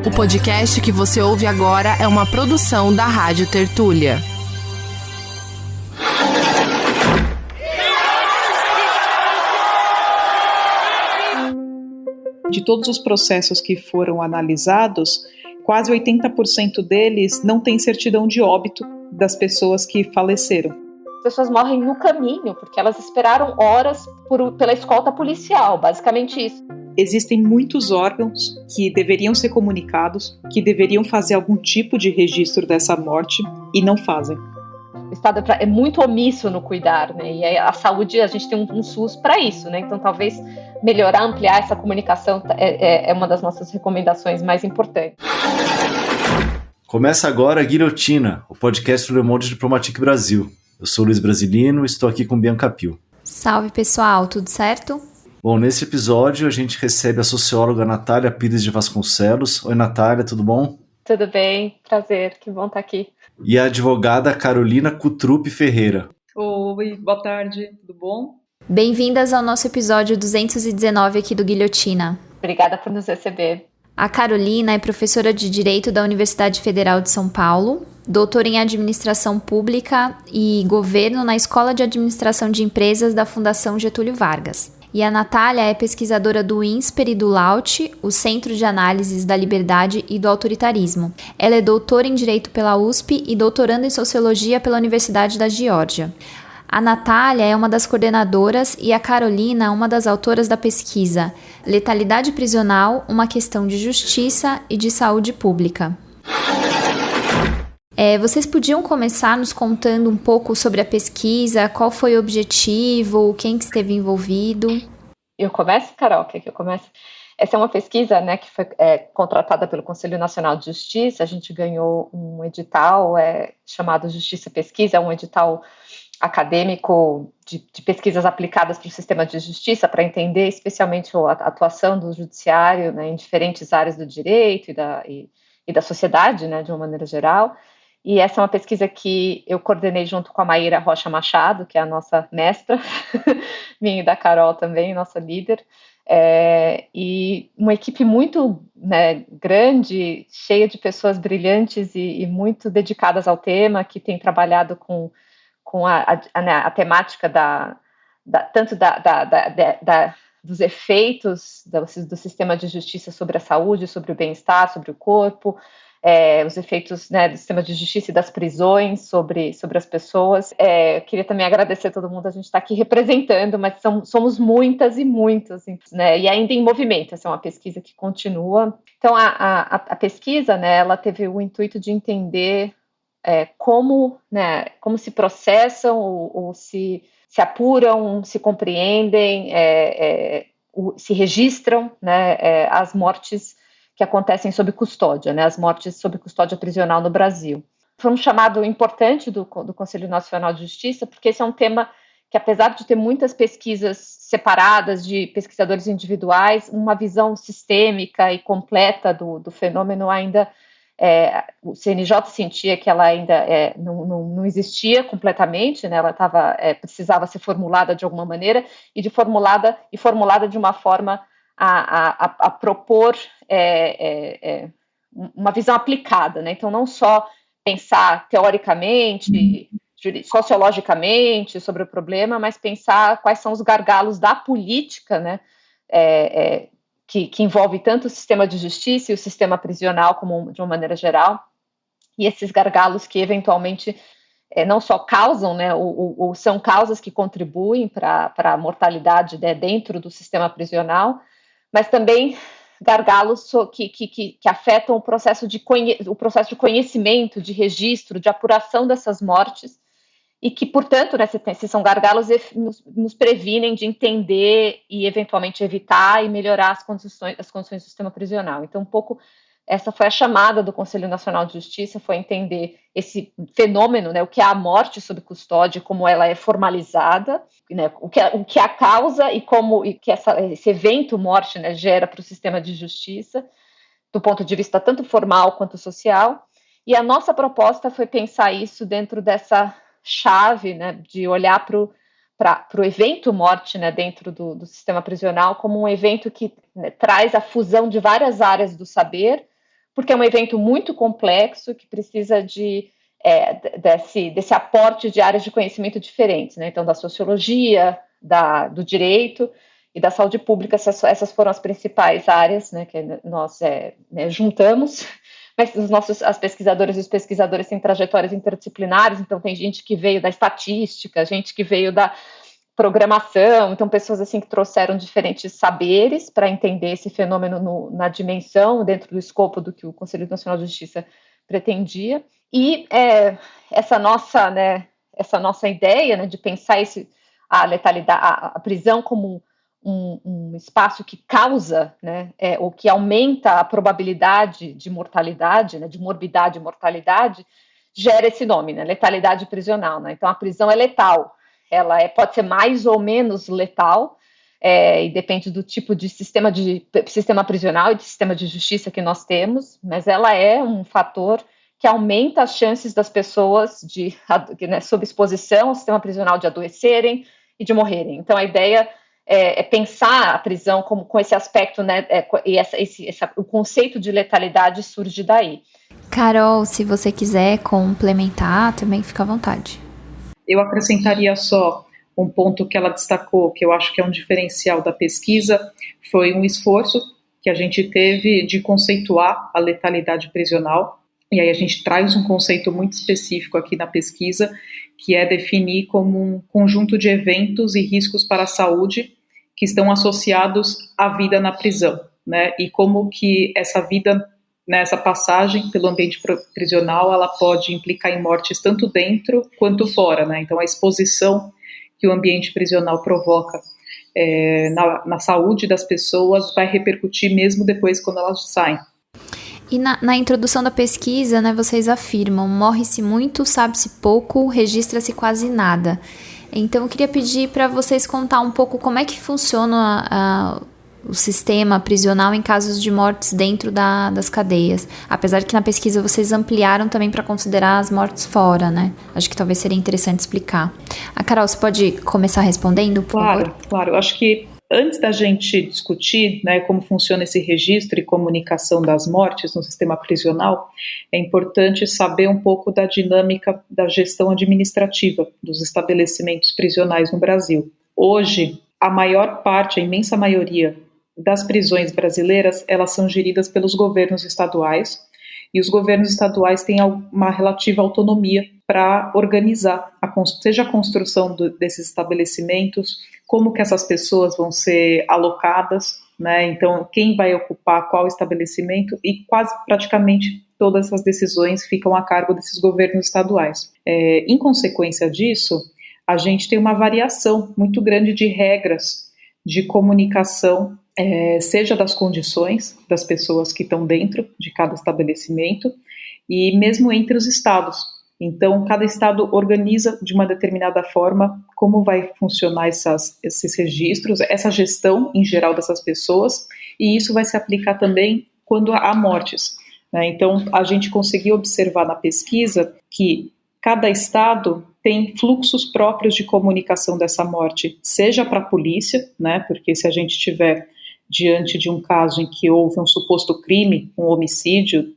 O podcast que você ouve agora é uma produção da Rádio Tertúlia. De todos os processos que foram analisados, quase 80% deles não têm certidão de óbito das pessoas que faleceram. As pessoas morrem no caminho, porque elas esperaram horas pela escolta policial, basicamente isso. Existem muitos órgãos que deveriam ser comunicados, que deveriam fazer algum tipo de registro dessa morte e não fazem. O Estado é muito omisso no cuidar, né? E a saúde, a gente tem um SUS para isso, né? Então, talvez melhorar, ampliar essa comunicação é uma das nossas recomendações mais importantes. Começa agora a Guilhotina, o podcast do Le Monde Diplomatique Brasil. Eu sou Luiz Brasilino e estou aqui com Bianca Pio. Salve, pessoal, tudo certo? Bom, nesse episódio a gente recebe a socióloga Natália Pires de Vasconcelos. Oi, Natália, tudo bom? Tudo bem, prazer, que bom estar aqui. E a advogada Carolina Cutrupi Ferreira. Oi, boa tarde, tudo bom? Bem-vindas ao nosso episódio 219 aqui do Guilhotina. Obrigada por nos receber. A Carolina é professora de Direito da Universidade Federal de São Paulo, doutora em Administração Pública e Governo na Escola de Administração de Empresas da Fundação Getúlio Vargas. E a Natália é pesquisadora do INSPER e do LAUT, o Centro de Análises da Liberdade e do Autoritarismo. Ela é doutora em Direito pela USP e doutoranda em Sociologia pela Universidade da Geórgia. A Natália é uma das coordenadoras e a Carolina uma das autoras da pesquisa Letalidade Prisional, uma questão de justiça e de saúde pública. Vocês podiam começar nos contando um pouco sobre a pesquisa, qual foi o objetivo, quem que esteve envolvido? Eu começo, Carol? Quer que eu comece? Essa é uma pesquisa, né, que foi contratada pelo Conselho Nacional de Justiça. A gente ganhou um edital chamado Justiça Pesquisa, um edital acadêmico de pesquisas aplicadas para o sistema de justiça, para entender especialmente a atuação do judiciário, né, em diferentes áreas do direito e da sociedade, né, de uma maneira geral. E essa é uma pesquisa que eu coordenei junto com a Maíra Rocha Machado, que é a nossa mestra, minha e da Carol também, nossa líder, e uma equipe muito, né, grande, cheia de pessoas brilhantes e muito dedicadas ao tema, que tem trabalhado com a temática tanto dos efeitos do sistema de justiça sobre a saúde, sobre o bem-estar, sobre o corpo, os efeitos, né, do sistema de justiça e das prisões sobre as pessoas. Eu queria também agradecer a todo mundo, a gente está aqui representando, mas somos muitas e muitas, né, e ainda em movimento. Essa é uma pesquisa que continua. Então, a pesquisa, né, ela teve o intuito de entender como se processam ou se apuram, se compreendem, se registram, né, as mortes que acontecem sob custódia, né, as mortes sob custódia prisional no Brasil. Foi um chamado importante do Conselho Nacional de Justiça, porque esse é um tema que, apesar de ter muitas pesquisas separadas de pesquisadores individuais, uma visão sistêmica e completa do fenômeno ainda, o CNJ sentia que ela ainda não existia completamente, né, ela precisava ser formulada de alguma maneira e formulada de uma forma a propor uma visão aplicada, né? Então, não só pensar teoricamente, sociologicamente sobre o problema, mas pensar quais são os gargalos da política, né? Que envolve tanto o sistema de justiça e o sistema prisional como de uma maneira geral, e esses gargalos que eventualmente não só causam, né, ou são causas que contribuem para a mortalidade, né, dentro do sistema prisional, mas também gargalos que afetam o processo de conhecimento, de registro, de apuração dessas mortes, e que, portanto, né, se são gargalos, nos previnem de entender e, eventualmente, evitar e melhorar as condições do sistema prisional. Então, um pouco, essa foi a chamada do Conselho Nacional de Justiça, foi entender esse fenômeno, né, o que é a morte sob custódia, como ela é formalizada, né, o que é a causa e que esse evento morte, né, gera para o sistema de justiça, do ponto de vista tanto formal quanto social. E a nossa proposta foi pensar isso dentro dessa chave, né, de olhar para o evento morte, né, dentro do sistema prisional como um evento que, né, traz a fusão de várias áreas do saber, porque é um evento muito complexo que precisa desse aporte de áreas de conhecimento diferentes, né? Então, da sociologia, do direito e da saúde pública, essas foram as principais áreas, né, que nós juntamos. Mas as pesquisadoras e os pesquisadores têm trajetórias interdisciplinares, então tem gente que veio da estatística, gente que veio da programação, então pessoas assim que trouxeram diferentes saberes para entender esse fenômeno na dimensão, dentro do escopo do que o Conselho Nacional de Justiça pretendia. E essa nossa ideia, né, de pensar a letalidade, a prisão como um espaço que causa, né, ou que aumenta a probabilidade de mortalidade, né, de morbidade e mortalidade, gera esse nome, né, letalidade prisional. Né? Então, a prisão é letal, ela pode ser mais ou menos letal, e depende do tipo de sistema prisional e de sistema de justiça que nós temos, mas ela é um fator que aumenta as chances das pessoas sob exposição ao sistema prisional de adoecerem e de morrerem. Então, a ideia é pensar a prisão com esse aspecto, né, e o conceito de letalidade surge daí. Carol, se você quiser complementar, também fica à vontade. Eu acrescentaria só um ponto que ela destacou, que eu acho que é um diferencial da pesquisa, foi um esforço que a gente teve de conceituar a letalidade prisional, e aí a gente traz um conceito muito específico aqui na pesquisa, que é definir como um conjunto de eventos e riscos para a saúde que estão associados à vida na prisão, né? E como que essa vida, né, essa passagem pelo ambiente prisional, ela pode implicar em mortes tanto dentro quanto fora, né? Então, a exposição que o ambiente prisional provoca na saúde das pessoas vai repercutir mesmo depois quando elas saem. E na introdução da pesquisa, né, vocês afirmam, morre-se muito, sabe-se pouco, registra-se quase nada. Então, eu queria pedir para vocês contar um pouco como é que funciona o sistema prisional em casos de mortes dentro das cadeias. Apesar que na pesquisa vocês ampliaram também para considerar as mortes fora, né? Acho que talvez seria interessante explicar. A Carol, você pode começar respondendo, por favor? Claro. Eu acho que antes da gente discutir, né, como funciona esse registro e comunicação das mortes no sistema prisional, é importante saber um pouco da dinâmica da gestão administrativa dos estabelecimentos prisionais no Brasil. Hoje, a imensa maioria das prisões brasileiras, elas são geridas pelos governos estaduais, e os governos estaduais têm uma relativa autonomia para organizar, seja a construção desses estabelecimentos, como que essas pessoas vão ser alocadas, né? Então, quem vai ocupar qual estabelecimento, e praticamente todas essas decisões ficam a cargo desses governos estaduais. Em consequência disso, a gente tem uma variação muito grande de regras de comunicação, seja das condições das pessoas que estão dentro de cada estabelecimento e mesmo entre os estados. Então, cada estado organiza de uma determinada forma como vai funcionar esses registros, essa gestão em geral dessas pessoas, e isso vai se aplicar também quando há mortes, né? Então, a gente conseguiu observar na pesquisa que cada estado tem fluxos próprios de comunicação dessa morte, seja para a polícia, né? Porque se a gente tiver diante de um caso em que houve um suposto crime, um homicídio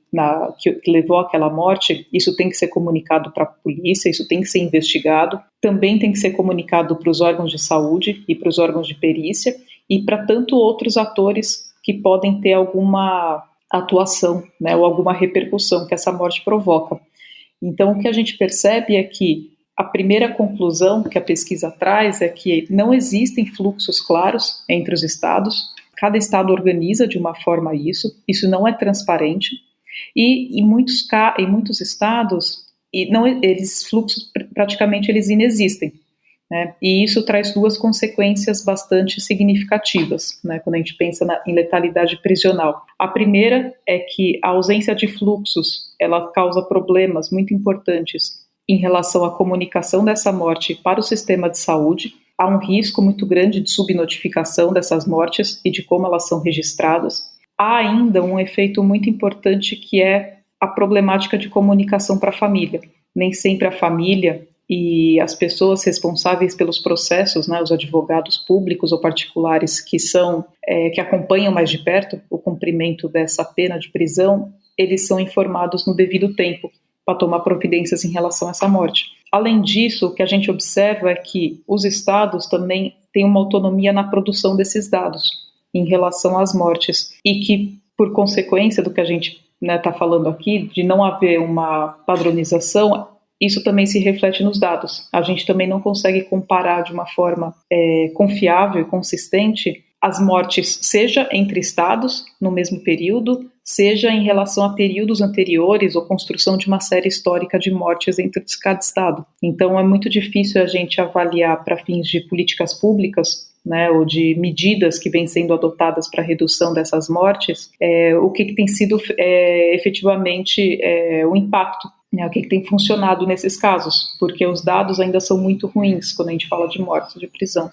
que levou àquela morte, isso tem que ser comunicado para a polícia, isso tem que ser investigado, também tem que ser comunicado para os órgãos de saúde e para os órgãos de perícia e para tanto outros atores que podem ter alguma atuação, né, ou alguma repercussão que essa morte provoca. Então, o que a gente percebe é que a primeira conclusão que a pesquisa traz é que não existem fluxos claros entre os estados. Cada estado organiza de uma forma isso não é transparente, e em muitos estados, esses fluxos praticamente eles inexistem, né? E isso traz duas consequências bastante significativas, né, quando a gente pensa em letalidade prisional. A primeira é que a ausência de fluxos, ela causa problemas muito importantes em relação à comunicação dessa morte para o sistema de saúde. Há um risco muito grande de subnotificação dessas mortes e de como elas são registradas. Há ainda um efeito muito importante que é a problemática de comunicação para a família. Nem sempre a família e as pessoas responsáveis pelos processos, né, os advogados públicos ou particulares que acompanham mais de perto o cumprimento dessa pena de prisão, eles são informados no devido tempo para tomar providências em relação a essa morte. Além disso, o que a gente observa é que os estados também têm uma autonomia na produção desses dados em relação às mortes e que, por consequência do que a gente está falando aqui, de não haver uma padronização, isso também se reflete nos dados. A gente também não consegue comparar de uma forma confiável e consistente as mortes, seja entre estados no mesmo período, seja em relação a períodos anteriores ou construção de uma série histórica de mortes entre cada estado. Então é muito difícil a gente avaliar para fins de políticas públicas, né, ou de medidas que vêm sendo adotadas para a redução dessas mortes, o que tem sido efetivamente o impacto, né, o que tem funcionado nesses casos, porque os dados ainda são muito ruins quando a gente fala de mortes de prisão.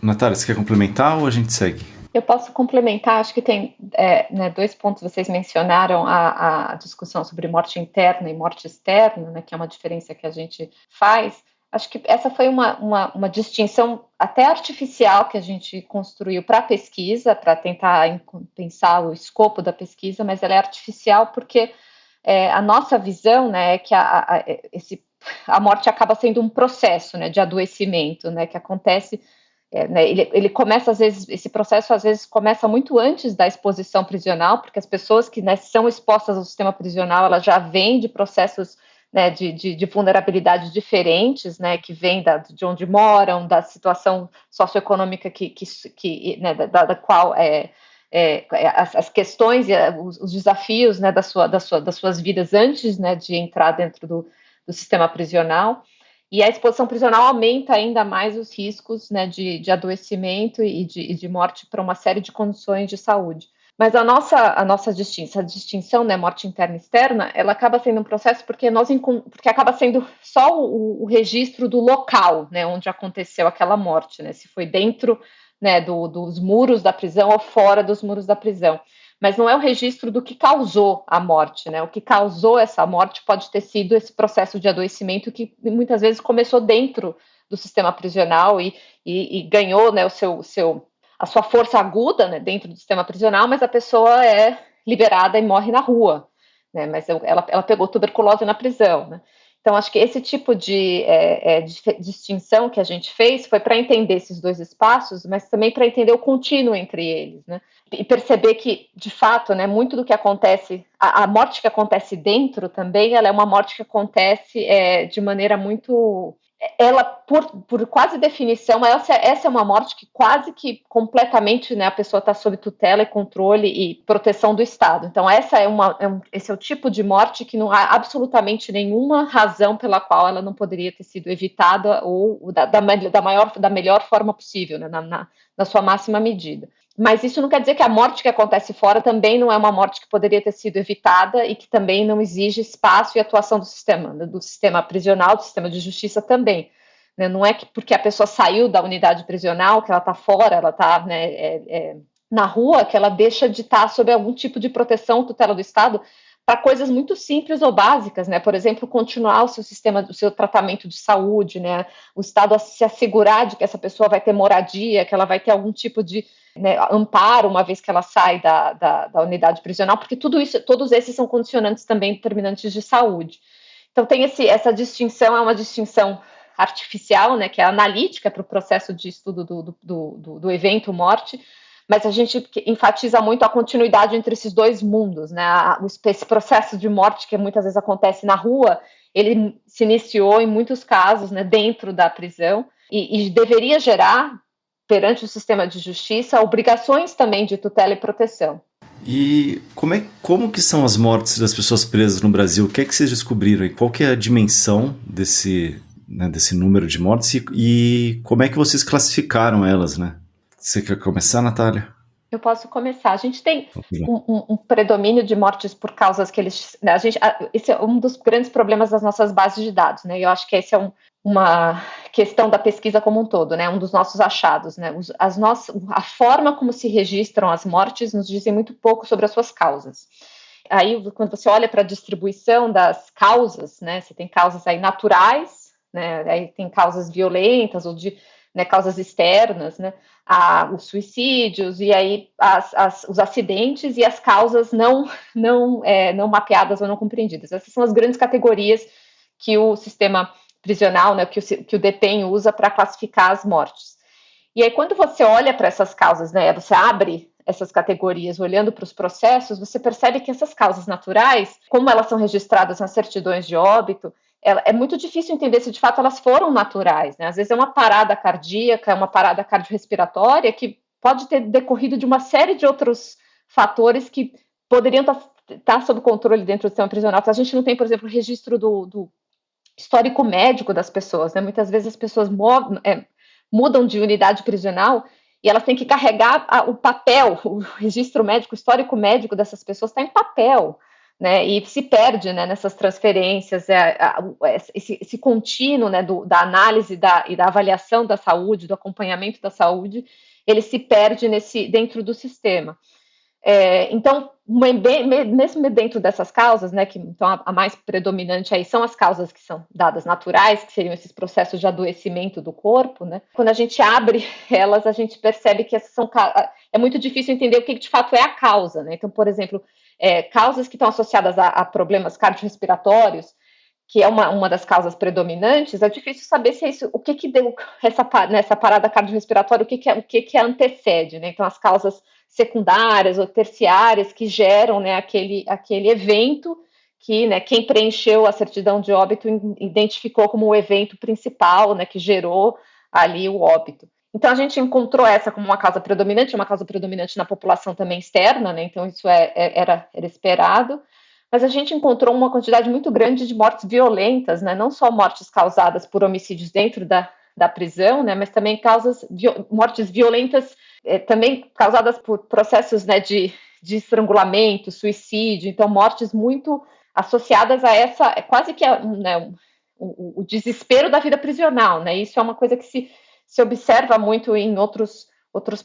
Natália, você quer complementar ou a gente segue? Eu posso complementar, acho que tem 2 pontos. Vocês mencionaram a discussão sobre morte interna e morte externa, né, que é uma diferença que a gente faz. Acho que essa foi uma distinção até artificial que a gente construiu para a pesquisa, para tentar pensar o escopo da pesquisa, mas ela é artificial porque a nossa visão, né, é que a morte acaba sendo um processo, né, de adoecimento, né, que acontece. Ele começa, às vezes, esse processo às vezes começa muito antes da exposição prisional, porque as pessoas que, né, são expostas ao sistema prisional, elas já vêm de processos, né, de vulnerabilidade diferentes, né, que vêm de onde moram, da situação socioeconômica né, da qual as questões e os desafios, né, das suas vidas antes, né, de entrar dentro do sistema prisional. E a exposição prisional aumenta ainda mais os riscos, né, de adoecimento e de morte para uma série de condições de saúde. Mas a nossa distinção, né, morte interna e externa, ela acaba sendo um processo porque acaba sendo só o registro do local, né, onde aconteceu aquela morte, né, se foi dentro, né, dos muros da prisão ou fora dos muros da prisão. Mas não é o registro do que causou a morte, né? O que causou essa morte pode ter sido esse processo de adoecimento que muitas vezes começou dentro do sistema prisional e ganhou, né, a sua força aguda, né, dentro do sistema prisional, mas a pessoa é liberada e morre na rua, né? Mas ela pegou tuberculose na prisão, né? Então, acho que esse tipo de distinção que a gente fez foi para entender esses dois espaços, mas também para entender o contínuo entre eles, né? E perceber que, de fato, né, muito do que acontece, a morte que acontece dentro também, ela é uma morte que acontece de maneira muito... Ela, por quase definição, essa é uma morte que quase que completamente, né, a pessoa está sob tutela e controle e proteção do Estado. Então, esse é o tipo de morte que não há absolutamente nenhuma razão pela qual ela não poderia ter sido evitada ou da melhor forma possível, né, na sua máxima medida. Mas isso não quer dizer que a morte que acontece fora também não é uma morte que poderia ter sido evitada e que também não exige espaço e atuação do sistema prisional, do sistema de justiça também. Né? Não é que porque a pessoa saiu da unidade prisional, que ela está fora, ela está, né, na rua, que ela deixa de estar sob algum tipo de proteção, tutela do Estado, para coisas muito simples ou básicas, né? Por exemplo, continuar o seu tratamento de saúde, né? O Estado se assegurar de que essa pessoa vai ter moradia, que ela vai ter algum tipo de, né, amparo uma vez que ela sai da unidade prisional, porque todos esses são condicionantes também determinantes de saúde. Então tem essa distinção, é uma distinção artificial, né, que é analítica para o processo de estudo do evento morte, mas a gente enfatiza muito a continuidade entre esses dois mundos, né? Esse processo de morte que muitas vezes acontece na rua, ele se iniciou em muitos casos, né, dentro da prisão e deveria gerar, perante o sistema de justiça, obrigações também de tutela e proteção. E como que são as mortes das pessoas presas no Brasil? O que é que vocês descobriram? E qual que é a dimensão desse número de mortes? E como é que vocês classificaram elas, né? Você quer começar, Natália? Eu posso começar. A gente tem um predomínio de mortes por causas que eles... Né, esse é um dos grandes problemas das nossas bases de dados, né? E eu acho que esse é uma questão da pesquisa como um todo, né? Um dos nossos achados, né? A forma como se registram as mortes nos dizem muito pouco sobre as suas causas. Aí, quando você olha para a distribuição das causas, né? Você tem causas aí naturais, né? Aí tem causas violentas ou de né, causas externas, né, os suicídios, e aí os acidentes e as causas não mapeadas ou não compreendidas. Essas são as grandes categorias que o sistema prisional, né, que o DEPEN usa para classificar as mortes. E aí, quando você olha para essas causas, né, você abre essas categorias olhando para os processos, você percebe que essas causas naturais, como elas são registradas nas certidões de óbito, é muito difícil entender se de fato elas foram naturais, né? Às vezes é uma parada cardíaca, é uma parada cardiorrespiratória que pode ter decorrido de uma série de outros fatores que poderiam estar sob controle dentro do sistema prisional. Então, a gente não tem, por exemplo, o registro do histórico médico das pessoas, né? Muitas vezes as pessoas mudam de unidade prisional e elas têm que carregar o papel, o registro médico, o histórico médico dessas pessoas está em papel, né, e se perde, né, nessas transferências, esse contínuo, né, da análise e da avaliação da saúde, do acompanhamento da saúde, ele se perde dentro do sistema. Então, mesmo dentro dessas causas, né, então a mais predominante aí são as causas que são dadas naturais, que seriam esses processos de adoecimento do corpo, né? Quando a gente abre elas, a gente percebe que é muito difícil entender o que de fato é a causa, né? Então, por exemplo, causas que estão associadas a problemas cardiorrespiratórios, que é uma das causas predominantes, é difícil saber se é isso, o que deu nessa parada cardiorrespiratória, o que antecede, né? Então, as causas secundárias ou terciárias que geram, né, aquele evento que, né, quem preencheu a certidão de óbito identificou como o evento principal, né, que gerou ali o óbito. Então, a gente encontrou essa como uma causa predominante na população também externa, né, então isso era esperado, mas a gente encontrou uma quantidade muito grande de mortes violentas, né, não só mortes causadas por homicídios dentro da prisão, né, mas também mortes violentas também causadas por processos, né, de estrangulamento, suicídio, então mortes muito associadas a essa, quase que né, o desespero da vida prisional, né, isso é uma coisa que se observa muito em outros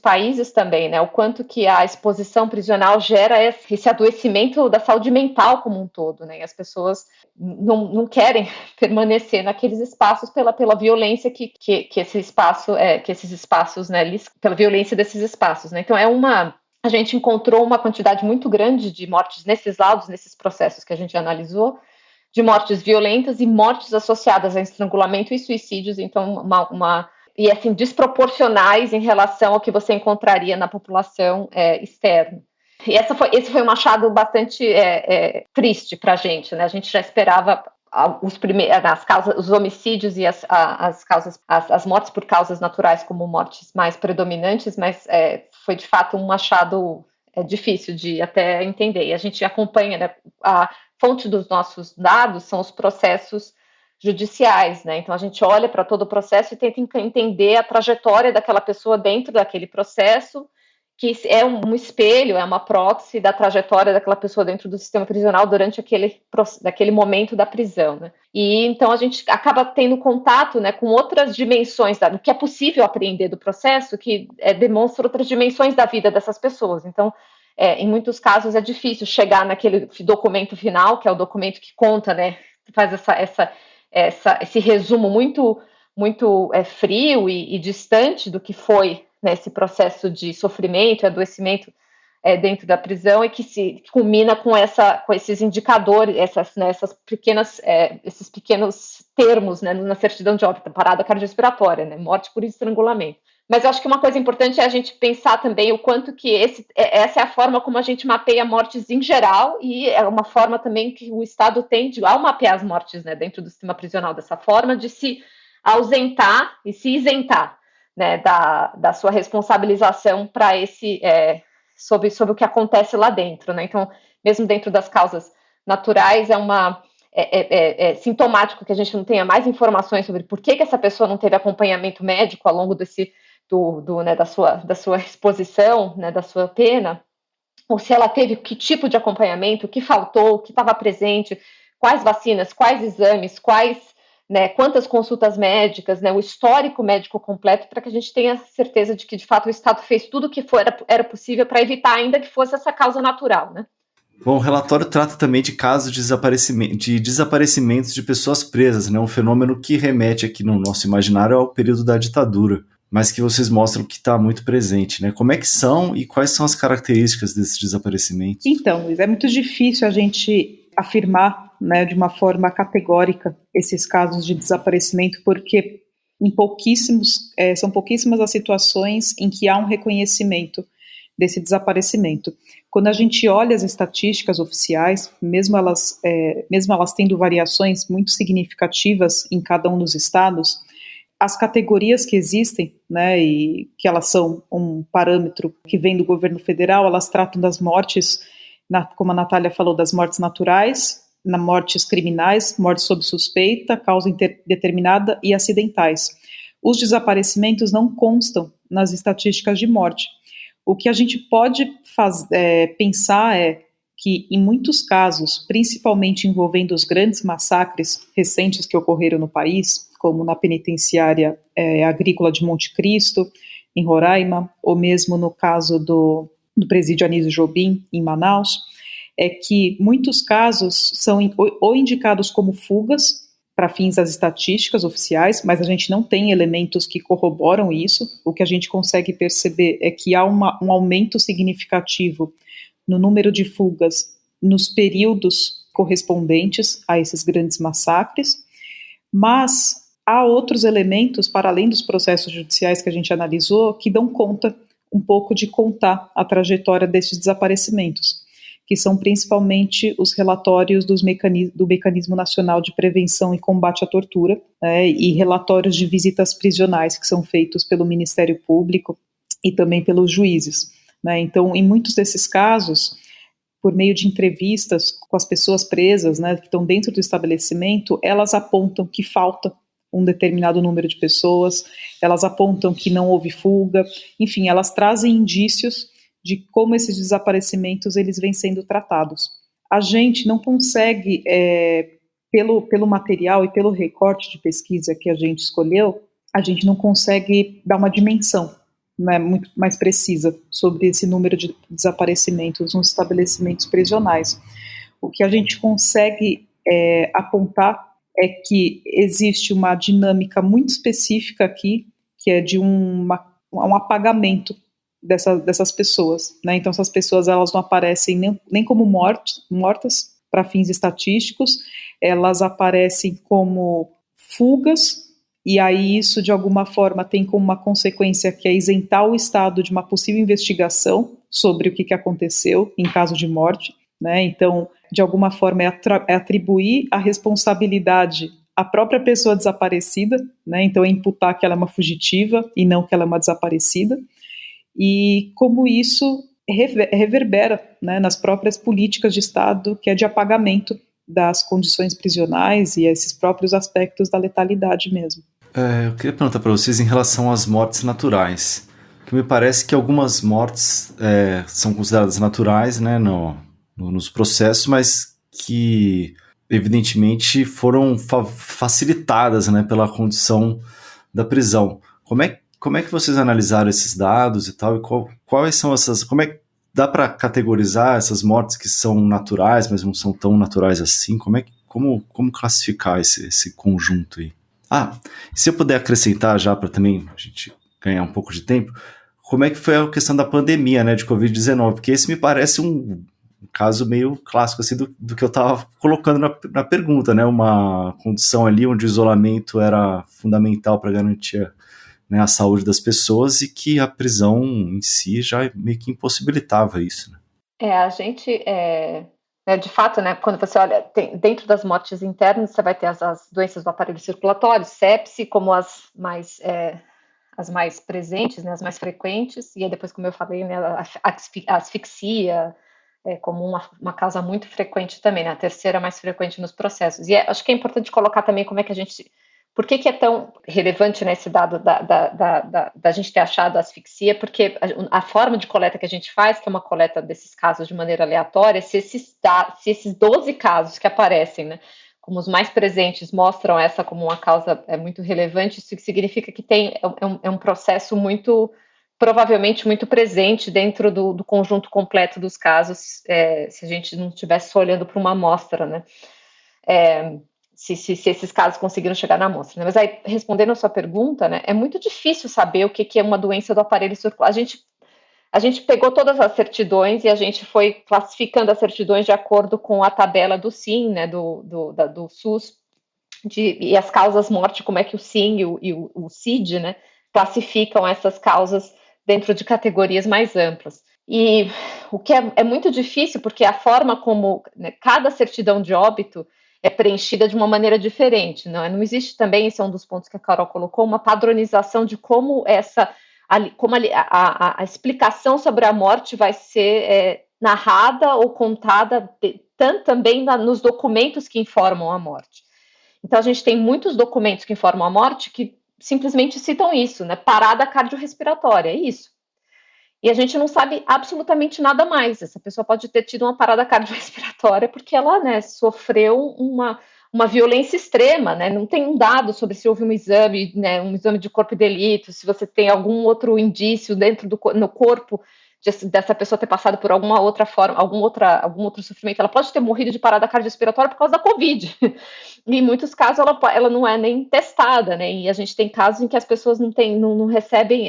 países também, né, o quanto que a exposição prisional gera esse adoecimento da saúde mental como um todo, né, e as pessoas não querem permanecer naqueles espaços pela violência que esses espaços, né, pela violência desses espaços, né, então a gente encontrou uma quantidade muito grande de mortes nesses laudos, nesses processos que a gente analisou, de mortes violentas e mortes associadas a estrangulamento e suicídios, então e assim, desproporcionais em relação ao que você encontraria na população externa. E esse foi um achado bastante triste para a gente, né? A gente já esperava os homicídios e as mortes por causas naturais como mortes mais predominantes, mas foi de fato um achado difícil de até entender. E a gente acompanha, né, a fonte dos nossos dados são os processos judiciais, né? Então a gente olha para todo o processo e tenta entender a trajetória daquela pessoa dentro daquele processo, que é um espelho, é uma proxy da trajetória daquela pessoa dentro do sistema prisional durante aquele momento da prisão, né? E então a gente acaba tendo contato, né, com outras dimensões do que é possível apreender do processo, que demonstra outras dimensões da vida dessas pessoas. Então, em muitos casos é difícil chegar naquele documento final, que é o documento que conta, né, faz esse resumo muito, muito frio e distante do que foi, né, esse processo de sofrimento e adoecimento dentro da prisão, e que se culmina com esses indicadores, esses pequenos termos, né, na certidão de óbito, parada cardiorrespiratória, né, morte por estrangulamento. Mas eu acho que uma coisa importante é a gente pensar também o quanto que essa é a forma como a gente mapeia mortes em geral, e é uma forma também que o Estado tem ao mapear as mortes, né, dentro do sistema prisional, dessa forma de se ausentar e se isentar, né, da sua responsabilização para sobre o que acontece lá dentro, né? Então, mesmo dentro das causas naturais, é sintomático que a gente não tenha mais informações sobre por que essa pessoa não teve acompanhamento médico ao longo né, da sua exposição, né, da sua pena, ou se ela teve que tipo de acompanhamento, o que faltou, o que estava presente, quais vacinas, quais exames, né, quantas consultas médicas, né, o histórico médico completo, para que a gente tenha certeza de que, de fato, o Estado fez tudo o que era possível para evitar ainda que fosse essa causa natural, né? Bom, o relatório trata também de casos de desaparecimentos de pessoas presas, né, um fenômeno que remete aqui no nosso imaginário ao período da ditadura. mas que vocês mostram que está muito presente, né? Como é que são e quais são as características desses desaparecimentos? Então, Luiz, é muito difícil a gente afirmar, né, de uma forma categórica esses casos de desaparecimento, porque são pouquíssimas as situações em que há um reconhecimento desse desaparecimento. Quando a gente olha as estatísticas oficiais, mesmo elas tendo variações muito significativas em cada um dos estados, as categorias que existem, né, e que elas são um parâmetro que vem do governo federal, elas tratam das mortes, como a Natália falou, das mortes naturais, mortes criminais, mortes sob suspeita, causa indeterminada e acidentais. Os desaparecimentos não constam nas estatísticas de morte. O que a gente pode pensar é que, em muitos casos, principalmente envolvendo os grandes massacres recentes que ocorreram no país, como na penitenciária agrícola de Monte Cristo, em Roraima, ou mesmo no caso do presídio Anísio Jobim, em Manaus, é que muitos casos são ou indicados como fugas para fins das estatísticas oficiais, mas a gente não tem elementos que corroboram isso. O que a gente consegue perceber é que há um aumento significativo no número de fugas nos períodos correspondentes a esses grandes massacres, mas há outros elementos, para além dos processos judiciais que a gente analisou, que dão conta um pouco de contar a trajetória desses desaparecimentos, que são principalmente os relatórios do Mecanismo Nacional de Prevenção e Combate à Tortura, e relatórios de visitas prisionais que são feitos pelo Ministério Público e também pelos juízes, né? Então, em muitos desses casos, por meio de entrevistas com as pessoas presas, né, que estão dentro do estabelecimento, elas apontam que falta um determinado número de pessoas, elas apontam que não houve fuga, enfim, elas trazem indícios de como esses desaparecimentos eles vêm sendo tratados. A gente não consegue, pelo material e pelo recorte de pesquisa que a gente escolheu, a gente não consegue dar uma dimensão, né, muito mais precisa sobre esse número de desaparecimentos nos estabelecimentos prisionais. O que a gente consegue apontar é que existe uma dinâmica muito específica aqui, que é de um apagamento dessas pessoas, né? Então essas pessoas elas não aparecem nem como mortas para fins estatísticos, elas aparecem como fugas, e aí isso de alguma forma tem como uma consequência que é isentar o Estado de uma possível investigação sobre o que aconteceu em caso de morte, né? Então, de alguma forma é atribuir a responsabilidade à própria pessoa desaparecida, né? Então é imputar que ela é uma fugitiva e não que ela é uma desaparecida, e como isso reverbera, né, nas próprias políticas de Estado, que é de apagamento das condições prisionais e esses próprios aspectos da letalidade mesmo. Eu queria perguntar para vocês em relação às mortes naturais, que me parece que algumas mortes são consideradas naturais, né, nos processos, mas que evidentemente foram facilitadas, né, pela condição da prisão. Como é que vocês analisaram esses dados e tal, e quais são essas, como é que dá para categorizar essas mortes que são naturais, mas não são tão naturais assim? Como classificar esse conjunto aí? Se eu puder acrescentar já para também a gente ganhar um pouco de tempo, como é que foi a questão da pandemia, né, de Covid-19? Porque esse me parece um caso meio clássico assim, do que eu estava colocando na pergunta, né, uma condição ali onde o isolamento era fundamental para garantir, né, a saúde das pessoas, e que a prisão em si já meio que impossibilitava isso, né? A gente, de fato, né, quando você olha, dentro das mortes internas, você vai ter as doenças do aparelho circulatório, sepse, como as mais presentes, né, as mais frequentes, e aí depois, como eu falei, né, a asfixia, como uma causa muito frequente também, né, a terceira mais frequente nos processos. E acho que é importante colocar também como é que a gente... Por que é tão relevante, né, esse dado da gente ter achado a asfixia? Porque a forma de coleta que a gente faz, que é uma coleta desses casos de maneira aleatória, se esses 12 casos que aparecem, né, como os mais presentes, mostram essa como uma causa muito relevante, isso significa que é um processo provavelmente muito presente dentro do conjunto completo dos casos, se a gente não estivesse só olhando para uma amostra, né? se esses casos conseguiram chegar na amostra. Né? Mas aí, respondendo a sua pergunta, né, é muito difícil saber o que é uma doença do aparelho circular. A gente pegou todas as certidões e a gente foi classificando as certidões de acordo com a tabela do SIM, né, do SUS, e as causas morte, como é que o SIM e o CID, né, classificam essas causas dentro de categorias mais amplas. E o que é muito difícil, porque a forma como, né, cada certidão de óbito é preenchida de uma maneira diferente. Não existe também, esse é um dos pontos que a Carol colocou, uma padronização de como a explicação sobre a morte vai ser narrada ou contada também nos documentos que informam a morte. Então, a gente tem muitos documentos que informam a morte que simplesmente citam isso, né? Parada cardiorrespiratória, é isso. E a gente não sabe absolutamente nada mais. Essa pessoa pode ter tido uma parada cardiorrespiratória porque ela, né, sofreu uma violência extrema, né? Não tem um dado sobre se houve um exame, né, um exame de corpo de delito, se você tem algum outro indício no corpo dessa pessoa ter passado por alguma outra forma, algum outro sofrimento. Ela pode ter morrido de parada cardiorrespiratória por causa da Covid. E em muitos casos ela não é nem testada, né? E a gente tem casos em que as pessoas não recebem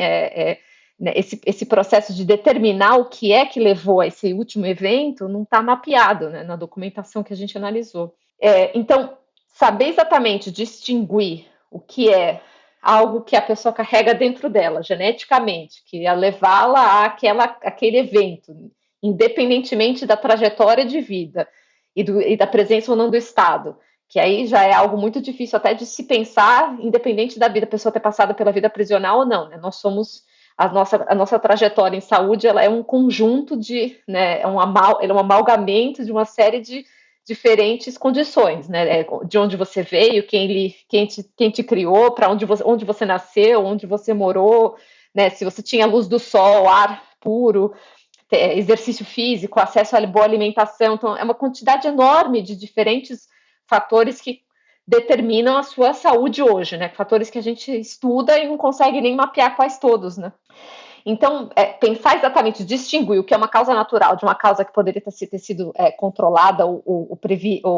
esse processo de determinar o que é que levou a esse último evento não está mapeado, né, na documentação que a gente analisou. Então, saber exatamente distinguir o que é algo que a pessoa carrega dentro dela, geneticamente, que ia levá-la àquele evento, independentemente da trajetória de vida e da presença ou não do Estado, que aí já é algo muito difícil até de se pensar, independente da vida, a pessoa ter passado pela vida prisional ou não, né? Nós somos... A nossa trajetória em saúde, ela é um conjunto né, é um amalgamento de uma série de diferentes condições, né, de onde você veio, quem te criou, para onde você nasceu, onde você morou, né, se você tinha luz do sol, ar puro, exercício físico, acesso a boa alimentação. Então, é uma quantidade enorme de diferentes fatores que determinam a sua saúde hoje, né? Fatores que a gente estuda e não consegue nem mapear quais todos, né? Então, pensar exatamente, distinguir o que é uma causa natural de uma causa que poderia ter sido controlada ou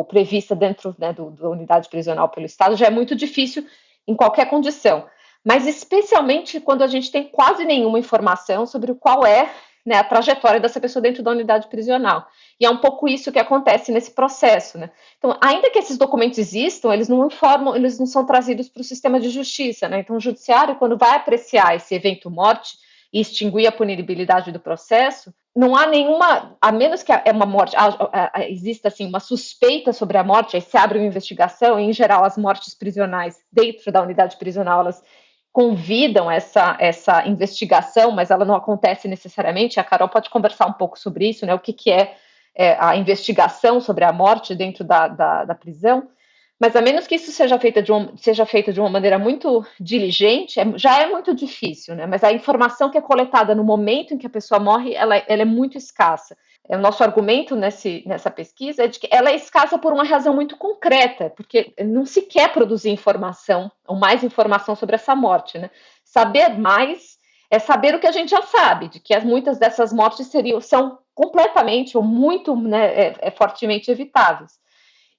prevista dentro, né, da unidade prisional pelo Estado já é muito difícil em qualquer condição. Mas especialmente quando a gente tem quase nenhuma informação sobre qual é, né, a trajetória dessa pessoa dentro da unidade prisional. E é um pouco isso que acontece nesse processo, né? Então, ainda que esses documentos existam, eles não são trazidos para o sistema de justiça, né? Então, o judiciário, quando vai apreciar esse evento morte e extinguir a punibilidade do processo, não há nenhuma, a menos que uma morte, exista assim, uma suspeita sobre a morte, aí se abre uma investigação, e em geral as mortes prisionais dentro da unidade prisional, elas convidam essa investigação, mas ela não acontece necessariamente. A Carol pode conversar um pouco sobre isso, né? O que é a investigação sobre a morte dentro da prisão. Mas a menos que isso seja feito de uma maneira muito diligente, já é muito difícil, né? Mas a informação que é coletada no momento em que a pessoa morre, ela é muito escassa. O nosso argumento nessa pesquisa é de que ela é escassa por uma razão muito concreta, porque não se quer produzir informação, ou mais informação sobre essa morte, né? Saber mais é saber o que a gente já sabe, de que muitas dessas mortes são completamente ou muito, né, fortemente evitáveis.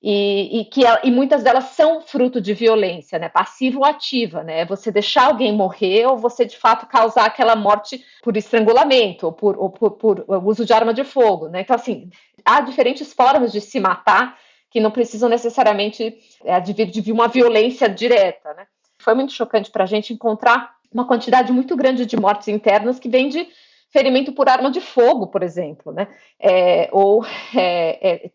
E muitas delas são fruto de violência, né, passiva ou ativa, né, você deixar alguém morrer ou você de fato causar aquela morte por estrangulamento ou por uso de arma de fogo, né. Então, assim, há diferentes formas de se matar que não precisam necessariamente de uma violência direta, né. Foi muito chocante para a gente encontrar uma quantidade muito grande de mortes internas que vem de ferimento por arma de fogo, por exemplo, né? Ou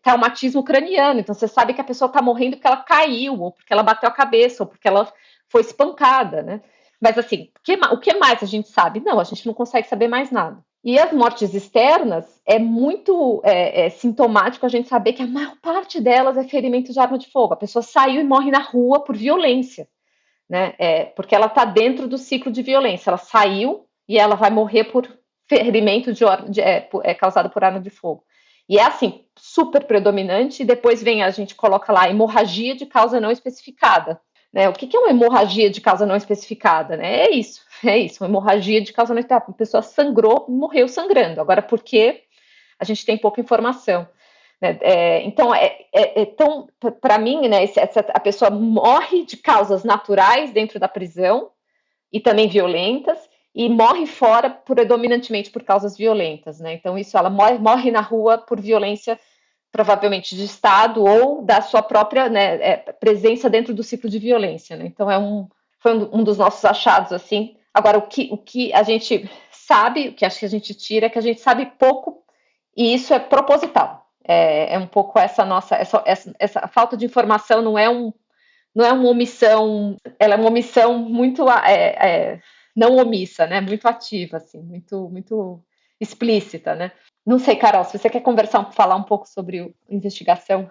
traumatismo craniano. Então, você sabe que a pessoa está morrendo porque ela caiu, ou porque ela bateu a cabeça, ou porque ela foi espancada, né? Mas, assim, o que mais a gente sabe? Não, a gente não consegue saber mais nada. E as mortes externas, é muito sintomático a gente saber que a maior parte delas é ferimento de arma de fogo. A pessoa saiu e morre na rua por violência, né? Porque ela está dentro do ciclo de violência. Ela saiu e ela vai morrer por ferimento causado por arma de fogo. E é assim, super predominante, e depois a gente coloca lá hemorragia de causa não especificada. Né? O que é uma hemorragia de causa não especificada? Né? É isso, uma hemorragia de causa não especificada. A pessoa sangrou e morreu sangrando. Agora, por quê? A gente tem pouca informação. Né? Então, para mim, né, a pessoa morre de causas naturais dentro da prisão e também violentas, e morre fora predominantemente por causas violentas, né? Então, isso, ela morre na rua por violência, provavelmente de Estado ou da sua própria, né, presença dentro do ciclo de violência, né? Então, foi um dos nossos achados, assim. Agora, o que a gente sabe, o que acho que a gente tira, é que a gente sabe pouco, e isso é proposital. É um pouco essa falta de informação, não é uma omissão, ela é uma omissão muito não omissa, né? Muito ativa, assim, muito explícita, né? Não sei, Carol, se você quer falar um pouco sobre investigação.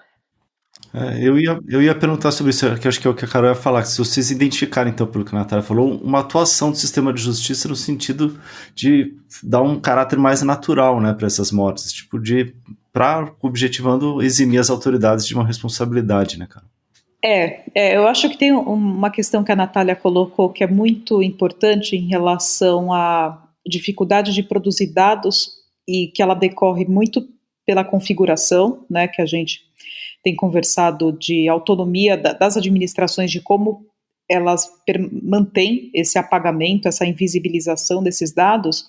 Eu ia perguntar sobre isso, que eu acho que é o que a Carol ia falar, que se vocês identificarem, então, pelo que a Natália falou, uma atuação do sistema de justiça no sentido de dar um caráter mais natural, né, para essas mortes, tipo, objetivando eximir as autoridades de uma responsabilidade, né, cara? Eu acho que tem uma questão que a Natália colocou que é muito importante em relação à dificuldade de produzir dados e que ela decorre muito pela configuração, né, que a gente tem conversado de autonomia das administrações, de como elas mantêm esse apagamento, essa invisibilização desses dados,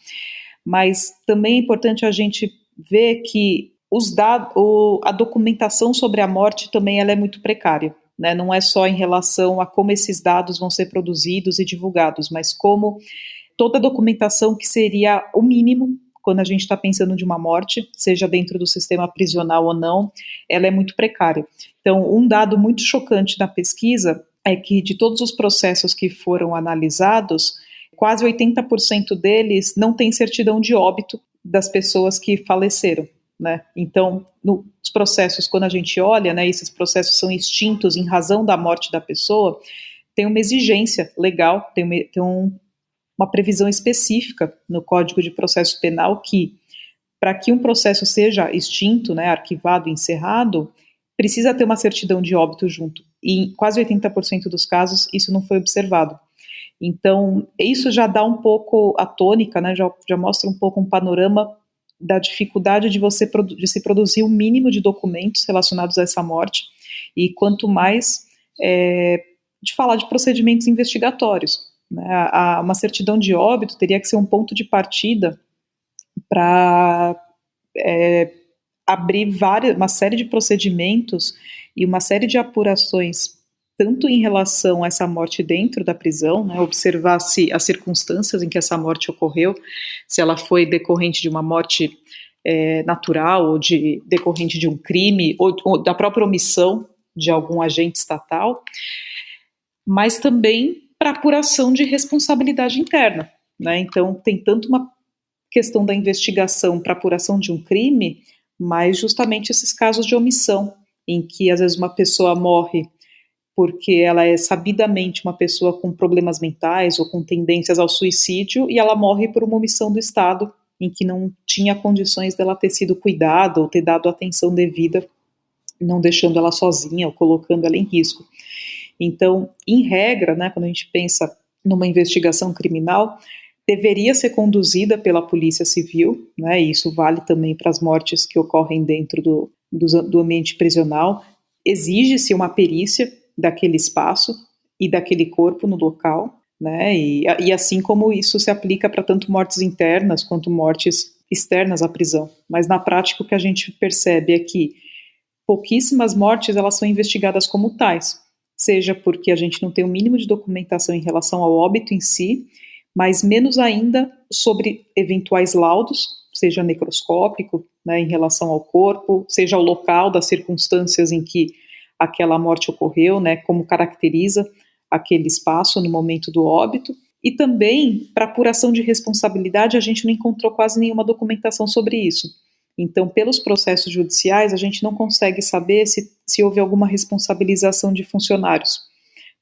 mas também é importante a gente ver que a documentação sobre a morte também ela é muito precária. Né, não é só em relação a como esses dados vão ser produzidos e divulgados, mas como toda a documentação que seria o mínimo quando a gente está pensando de uma morte, seja dentro do sistema prisional ou não, ela é muito precária. Então, um dado muito chocante na pesquisa é que de todos os processos que foram analisados, quase 80% deles não tem certidão de óbito das pessoas que faleceram. Né? Então, nos processos, quando a gente olha, né, esses processos são extintos em razão da morte da pessoa, tem uma exigência legal, tem uma previsão específica no Código de Processo Penal que, para que um processo seja extinto, né, arquivado, encerrado, precisa ter uma certidão de óbito junto. E em quase 80% dos casos isso não foi observado. Então, isso já dá um pouco a tônica, né, já mostra um pouco um panorama da dificuldade de se produzir um mínimo de documentos relacionados a essa morte, e quanto mais de falar de procedimentos investigatórios. Né? Uma certidão de óbito teria que ser um ponto de partida para abrir uma série de procedimentos e uma série de apurações, tanto em relação a essa morte dentro da prisão, né, observar se as circunstâncias em que essa morte ocorreu, se ela foi decorrente de uma morte natural ou decorrente de um crime ou da própria omissão de algum agente estatal, mas também para apuração de responsabilidade interna. Né? Então, tem tanto uma questão da investigação para apuração de um crime, mas justamente esses casos de omissão, em que às vezes uma pessoa morre porque ela é sabidamente uma pessoa com problemas mentais ou com tendências ao suicídio, e ela morre por uma omissão do Estado, em que não tinha condições dela ter sido cuidada ou ter dado atenção devida, não deixando ela sozinha ou colocando ela em risco. Então, em regra, né, quando a gente pensa numa investigação criminal, deveria ser conduzida pela Polícia Civil, né, e isso vale também para as mortes que ocorrem dentro do ambiente prisional. Exige-se uma perícia daquele espaço e daquele corpo no local, né, e assim como isso se aplica para tanto mortes internas quanto mortes externas à prisão. Mas na prática o que a gente percebe é que pouquíssimas mortes elas são investigadas como tais, seja porque a gente não tem o mínimo de documentação em relação ao óbito em si, mas menos ainda sobre eventuais laudos, seja necroscópico, né, em relação ao corpo, seja o local das circunstâncias em que aquela morte ocorreu, né, como caracteriza aquele espaço no momento do óbito, e também para apuração de responsabilidade a gente não encontrou quase nenhuma documentação sobre isso. Então, pelos processos judiciais, a gente não consegue saber se houve alguma responsabilização de funcionários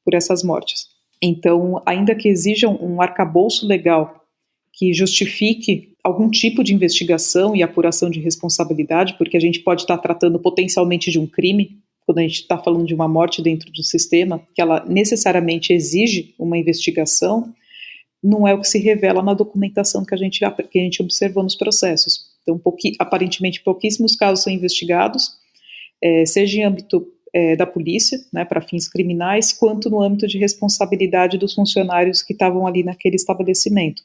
por essas mortes. Então, ainda que exijam um arcabouço legal que justifique algum tipo de investigação e apuração de responsabilidade, porque a gente pode estar tratando potencialmente de um crime, quando a gente está falando de uma morte dentro do sistema, que ela necessariamente exige uma investigação, não é o que se revela na documentação que a gente observou nos processos. Então, aparentemente, pouquíssimos casos são investigados, seja em âmbito da polícia, né, para fins criminais, quanto no âmbito de responsabilidade dos funcionários que estavam ali naquele estabelecimento.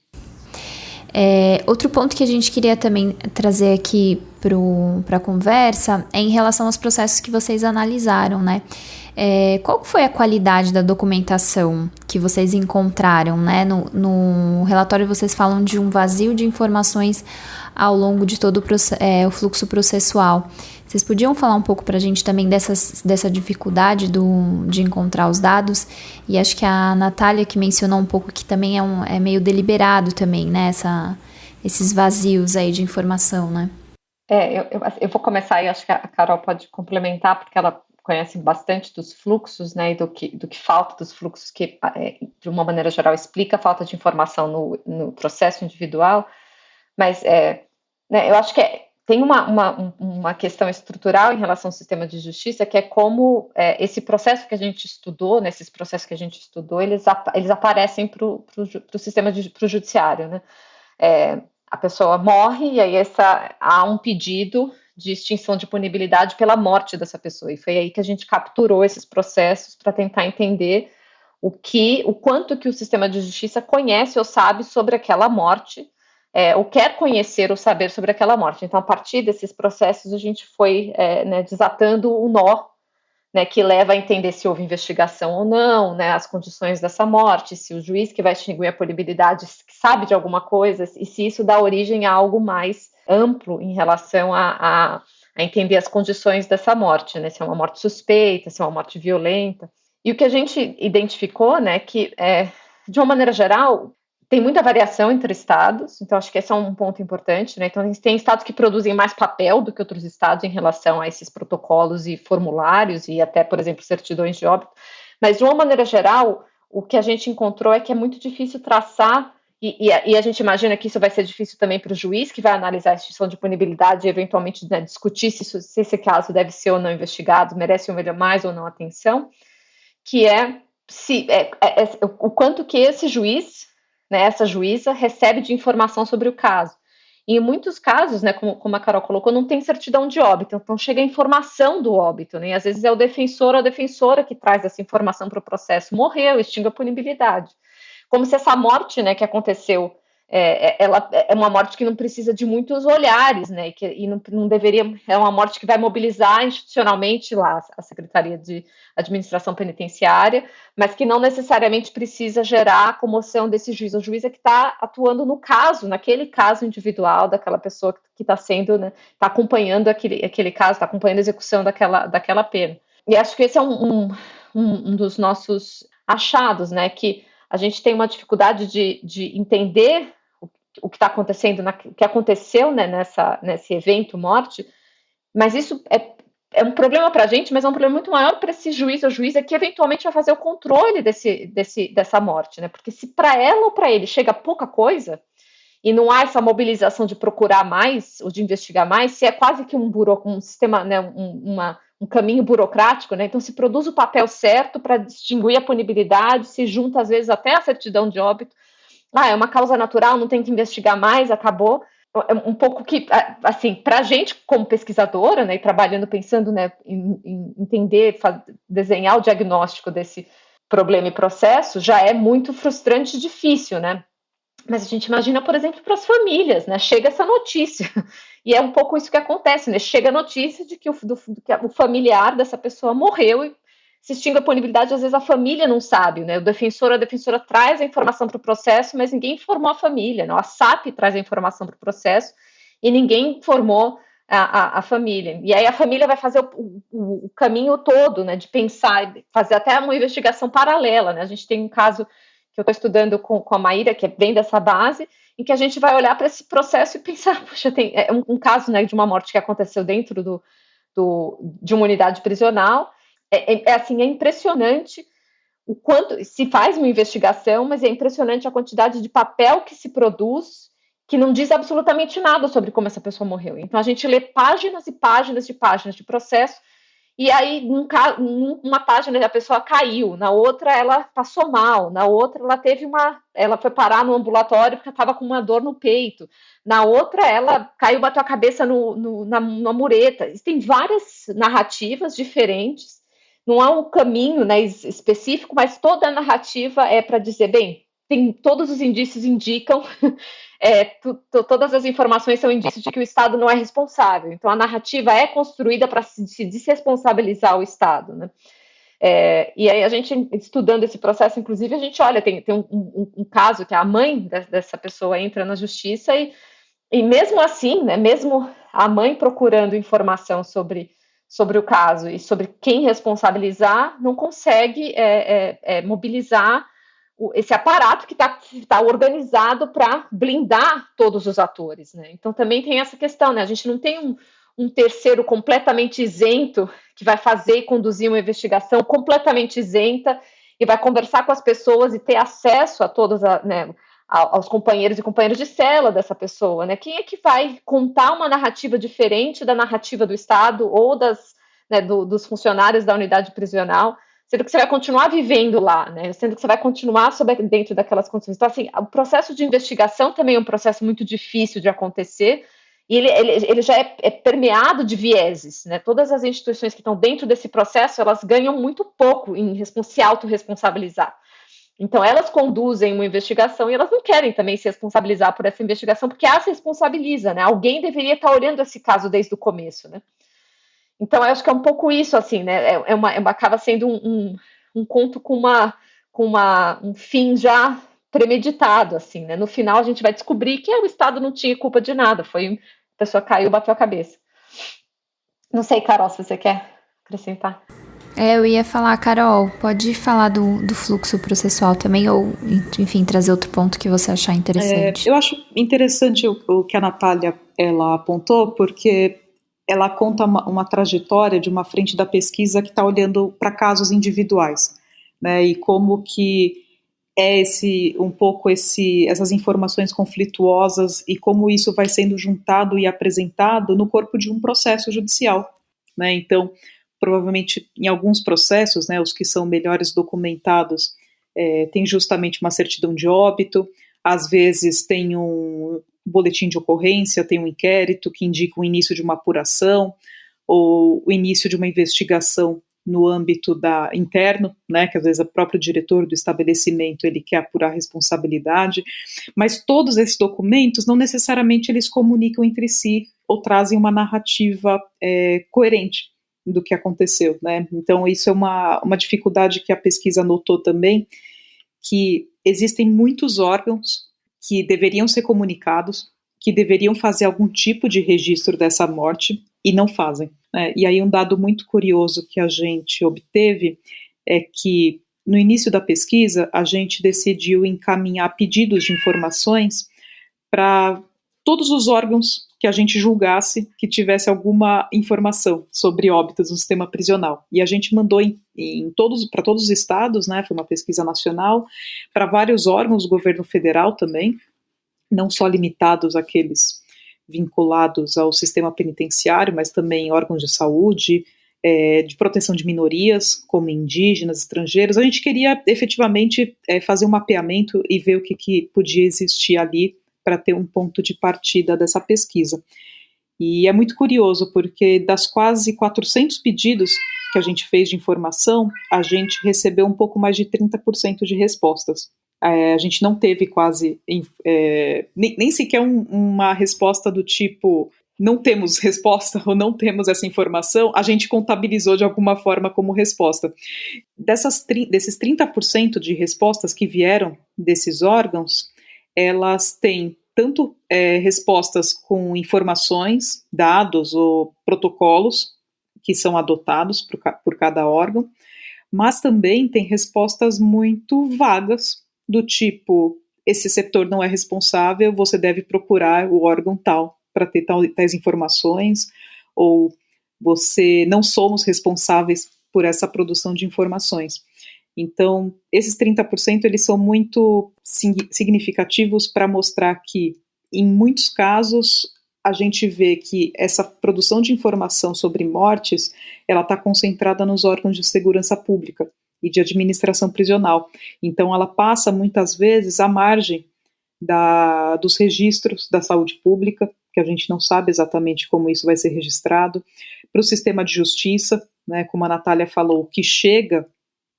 Outro ponto que a gente queria também trazer aqui para a conversa é em relação aos processos que vocês analisaram, né? Qual foi a qualidade da documentação que vocês encontraram, né? No relatório vocês falam de um vazio de informações ao longo de todo o fluxo processual. Vocês podiam falar um pouco para a gente também dessa dificuldade de encontrar os dados? E acho que a Natália que mencionou um pouco que também é meio deliberado também, né? Esses vazios aí de informação, né? Eu vou começar e acho que a Carol pode complementar, porque ela conhece bastante dos fluxos, né, e do que falta dos fluxos, que, de uma maneira geral, explica a falta de informação no processo individual, mas né, eu acho que tem uma questão estrutural em relação ao sistema de justiça, que é como esse processo que a gente estudou, nesses processos que a gente estudou, eles aparecem para o sistema, para o judiciário, né? A pessoa morre e aí há um pedido de extinção de punibilidade pela morte dessa pessoa, e foi aí que a gente capturou esses processos para tentar entender o quanto que o sistema de justiça conhece ou sabe sobre aquela morte, ou quer conhecer ou saber sobre aquela morte. Então, a partir desses processos, a gente foi desatando o nó, né, que leva a entender se houve investigação ou não, né, as condições dessa morte, se o juiz que vai extinguir a punibilidade sabe de alguma coisa, e se isso dá origem a algo mais amplo em relação a entender as condições dessa morte, né, se é uma morte suspeita, se é uma morte violenta. E o que a gente identificou, né, que de uma maneira geral, tem muita variação entre estados, então acho que esse é um ponto importante, né? Então tem estados que produzem mais papel do que outros estados em relação a esses protocolos e formulários e até, por exemplo, certidões de óbito, mas de uma maneira geral, o que a gente encontrou é que é muito difícil traçar, e a gente imagina que isso vai ser difícil também para o juiz que vai analisar a extinção de punibilidade e eventualmente, né, discutir se esse caso deve ser ou não investigado, merece mais ou não atenção, que o quanto que esse juiz, né, essa juíza, recebe de informação sobre o caso. E em muitos casos, né, como a Carol colocou, não tem certidão de óbito, então chega a informação do óbito, né, e às vezes é o defensor ou a defensora que traz essa informação para o processo. Morreu, extingue a punibilidade. Como se essa morte, né, que aconteceu, ela é uma morte que não precisa de muitos olhares, né, e não deveria, é uma morte que vai mobilizar institucionalmente lá a Secretaria de Administração Penitenciária, mas que não necessariamente precisa gerar a comoção desse juiz. O juiz é que está atuando no caso, naquele caso individual daquela pessoa que está sendo, né, está acompanhando aquele caso, está acompanhando a execução daquela pena. E acho que esse é um dos nossos achados, né, que a gente tem uma dificuldade de entender o que está acontecendo, o que aconteceu, né, nesse evento morte, mas isso é um problema para a gente, mas é um problema muito maior para esse juiz ou juíza que eventualmente vai fazer o controle dessa morte, né? Porque se para ela ou para ele chega pouca coisa e não há essa mobilização de procurar mais ou de investigar mais, se é quase que um sistema, né, um caminho burocrático, né? Então se produz o papel certo para distinguir a punibilidade, se junta às vezes até a certidão de óbito. É uma causa natural, não tem que investigar mais, acabou. É um pouco que, assim, para a gente como pesquisadora, né, e trabalhando, pensando, né, em entender, desenhar o diagnóstico desse problema e processo, já é muito frustrante e difícil, né? Mas a gente imagina, por exemplo, para as famílias, né? Chega essa notícia, e é um pouco isso que acontece, né? Chega a notícia de que o familiar dessa pessoa morreu e se extingue a punibilidade, às vezes a família não sabe, né? O defensor ou a defensora traz a informação para o processo, mas ninguém informou a família, né? A SAP traz a informação para o processo e ninguém informou a família. E aí a família vai fazer o caminho todo, né? De pensar, fazer até uma investigação paralela, né? A gente tem um caso que eu estou estudando com a Maíra, que vem dessa base, em que a gente vai olhar para esse processo e pensar, puxa, tem um caso, né, de uma morte que aconteceu dentro de uma unidade prisional. Assim, é impressionante o quanto se faz uma investigação, mas é impressionante a quantidade de papel que se produz que não diz absolutamente nada sobre como essa pessoa morreu. Então a gente lê páginas e páginas de processo e aí numa página a pessoa caiu, na outra ela passou mal, na outra ela foi parar no ambulatório porque estava com uma dor no peito, na outra ela caiu, bateu a cabeça na mureta. Tem várias narrativas diferentes, não há um caminho, né, específico, mas toda a narrativa é para dizer, bem, todos os indícios indicam, todas as informações são indícios de que o Estado não é responsável. Então, a narrativa é construída para se desresponsabilizar o Estado, né? E aí a gente, estudando esse processo, inclusive, a gente olha, tem um caso que a mãe dessa pessoa entra na justiça e mesmo assim, né, mesmo a mãe procurando informação sobre o caso e sobre quem responsabilizar, não consegue mobilizar esse aparato que está organizado para blindar todos os atores, né? Então também tem essa questão, né? A gente não tem um terceiro completamente isento que vai fazer e conduzir uma investigação completamente isenta e vai conversar com as pessoas e ter acesso a todos, né, aos companheiros e companheiras de cela dessa pessoa, né? Quem é que vai contar uma narrativa diferente da narrativa do Estado ou dos funcionários da unidade prisional, sendo que você vai continuar vivendo lá, né? Sendo que você vai continuar dentro daquelas condições. Então, assim, o processo de investigação também é um processo muito difícil de acontecer, e ele já é permeado de vieses, né? Todas as instituições que estão dentro desse processo, elas ganham muito pouco em se autorresponsabilizar. Então, elas conduzem uma investigação e elas não querem também se responsabilizar por essa investigação, porque ela se responsabiliza, né? Alguém deveria estar olhando esse caso desde o começo, né? Então, eu acho que é um pouco isso, assim, né? Acaba sendo um conto com um fim já premeditado, assim, né? No final, a gente vai descobrir que o Estado não tinha culpa de nada. A pessoa caiu, bateu a cabeça. Não sei, Carol, se você quer acrescentar. Eu ia falar, Carol, pode falar do fluxo processual também, ou, enfim, trazer outro ponto que você achar interessante. Eu acho interessante o que a Natália ela apontou, porque ela conta uma trajetória de uma frente da pesquisa que está olhando para casos individuais, né, e como que é essas informações conflituosas e como isso vai sendo juntado e apresentado no corpo de um processo judicial, né? Então, provavelmente em alguns processos, né, os que são melhores documentados, tem justamente uma certidão de óbito, às vezes tem um boletim de ocorrência, tem um inquérito que indica o início de uma apuração ou o início de uma investigação no âmbito interno, né, que às vezes o próprio diretor do estabelecimento ele quer apurar a responsabilidade, mas todos esses documentos não necessariamente eles comunicam entre si ou trazem uma narrativa coerente do que aconteceu, né? Então isso é uma dificuldade que a pesquisa notou também, que existem muitos órgãos que deveriam ser comunicados, que deveriam fazer algum tipo de registro dessa morte e não fazem, né? E aí um dado muito curioso que a gente obteve é que no início da pesquisa a gente decidiu encaminhar pedidos de informações para todos os órgãos que a gente julgasse que tivesse alguma informação sobre óbitos no sistema prisional. E a gente mandou para todos os estados, né, foi uma pesquisa nacional, para vários órgãos do governo federal também, não só limitados àqueles vinculados ao sistema penitenciário, mas também órgãos de saúde, de proteção de minorias, como indígenas, estrangeiros. A gente queria efetivamente fazer um mapeamento e ver o que podia existir ali para ter um ponto de partida dessa pesquisa. E é muito curioso, porque das quase 400 pedidos que a gente fez de informação, a gente recebeu um pouco mais de 30% de respostas. A gente não teve quase, nem sequer uma resposta do tipo, não temos resposta ou não temos essa informação, a gente contabilizou de alguma forma como resposta. Desses 30% de respostas que vieram desses órgãos, elas têm tanto respostas com informações, dados ou protocolos que são adotados por cada órgão, mas também tem respostas muito vagas, do tipo, esse setor não é responsável, você deve procurar o órgão tal para ter tais informações, ou não somos responsáveis por essa produção de informações. Então, esses 30% eles são muito significativos para mostrar que, em muitos casos, a gente vê que essa produção de informação sobre mortes, ela está concentrada nos órgãos de segurança pública e de administração prisional. Então, ela passa, muitas vezes, à margem dos registros da saúde pública, que a gente não sabe exatamente como isso vai ser registrado, para o sistema de justiça, né, como a Natália falou, o que chega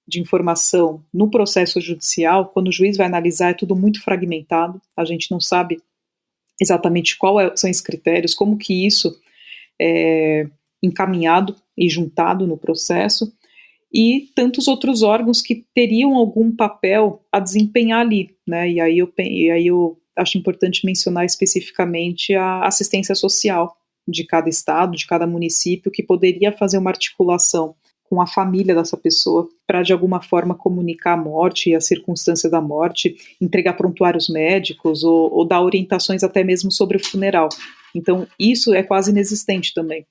de informação no processo judicial, quando o juiz vai analisar, é tudo muito fragmentado, a gente não sabe exatamente quais são os critérios, como que isso é encaminhado e juntado no processo, e tantos outros órgãos que teriam algum papel a desempenhar ali, né? E aí eu acho importante mencionar especificamente a assistência social de cada estado, de cada município, que poderia fazer uma articulação com a família dessa pessoa, para de alguma forma comunicar a morte e a circunstância da morte, entregar prontuários médicos ou dar orientações até mesmo sobre o funeral. Então, isso é quase inexistente também.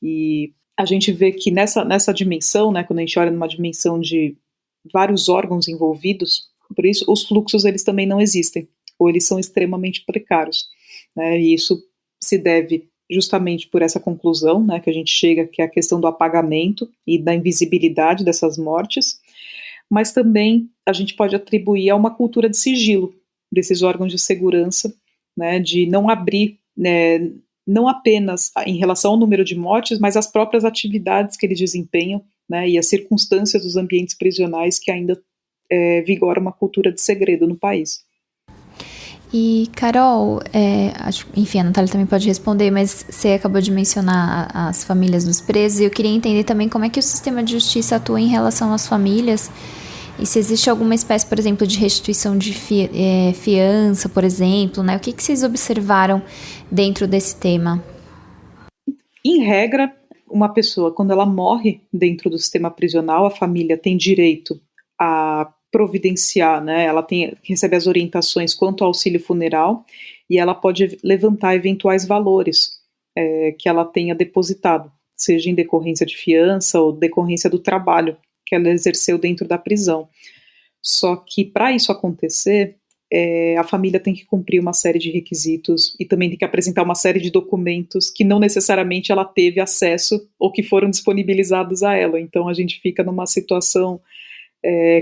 E a gente vê que nessa dimensão, né, quando a gente olha numa dimensão de vários órgãos envolvidos, por isso os fluxos eles também não existem, ou eles são extremamente precários, né, e isso se deve justamente por essa conclusão, né, que a gente chega, que é a questão do apagamento e da invisibilidade dessas mortes, mas também a gente pode atribuir a uma cultura de sigilo desses órgãos de segurança, né, de não abrir, né, não apenas em relação ao número de mortes, mas as próprias atividades que eles desempenham, né, e as circunstâncias dos ambientes prisionais que ainda vigora uma cultura de segredo no país. E, Carol, enfim, a Natália também pode responder, mas você acabou de mencionar as famílias dos presos, e eu queria entender também como é que o sistema de justiça atua em relação às famílias, e se existe alguma espécie, por exemplo, de restituição de fiança, por exemplo, né? O que vocês observaram dentro desse tema? Em regra, uma pessoa, quando ela morre dentro do sistema prisional, a família tem direito a providenciar, né? Ela recebe as orientações quanto ao auxílio funeral e ela pode levantar eventuais valores que ela tenha depositado, seja em decorrência de fiança ou decorrência do trabalho que ela exerceu dentro da prisão. Só que para isso acontecer, a família tem que cumprir uma série de requisitos e também tem que apresentar uma série de documentos que não necessariamente ela teve acesso ou que foram disponibilizados a ela. Então a gente fica numa situação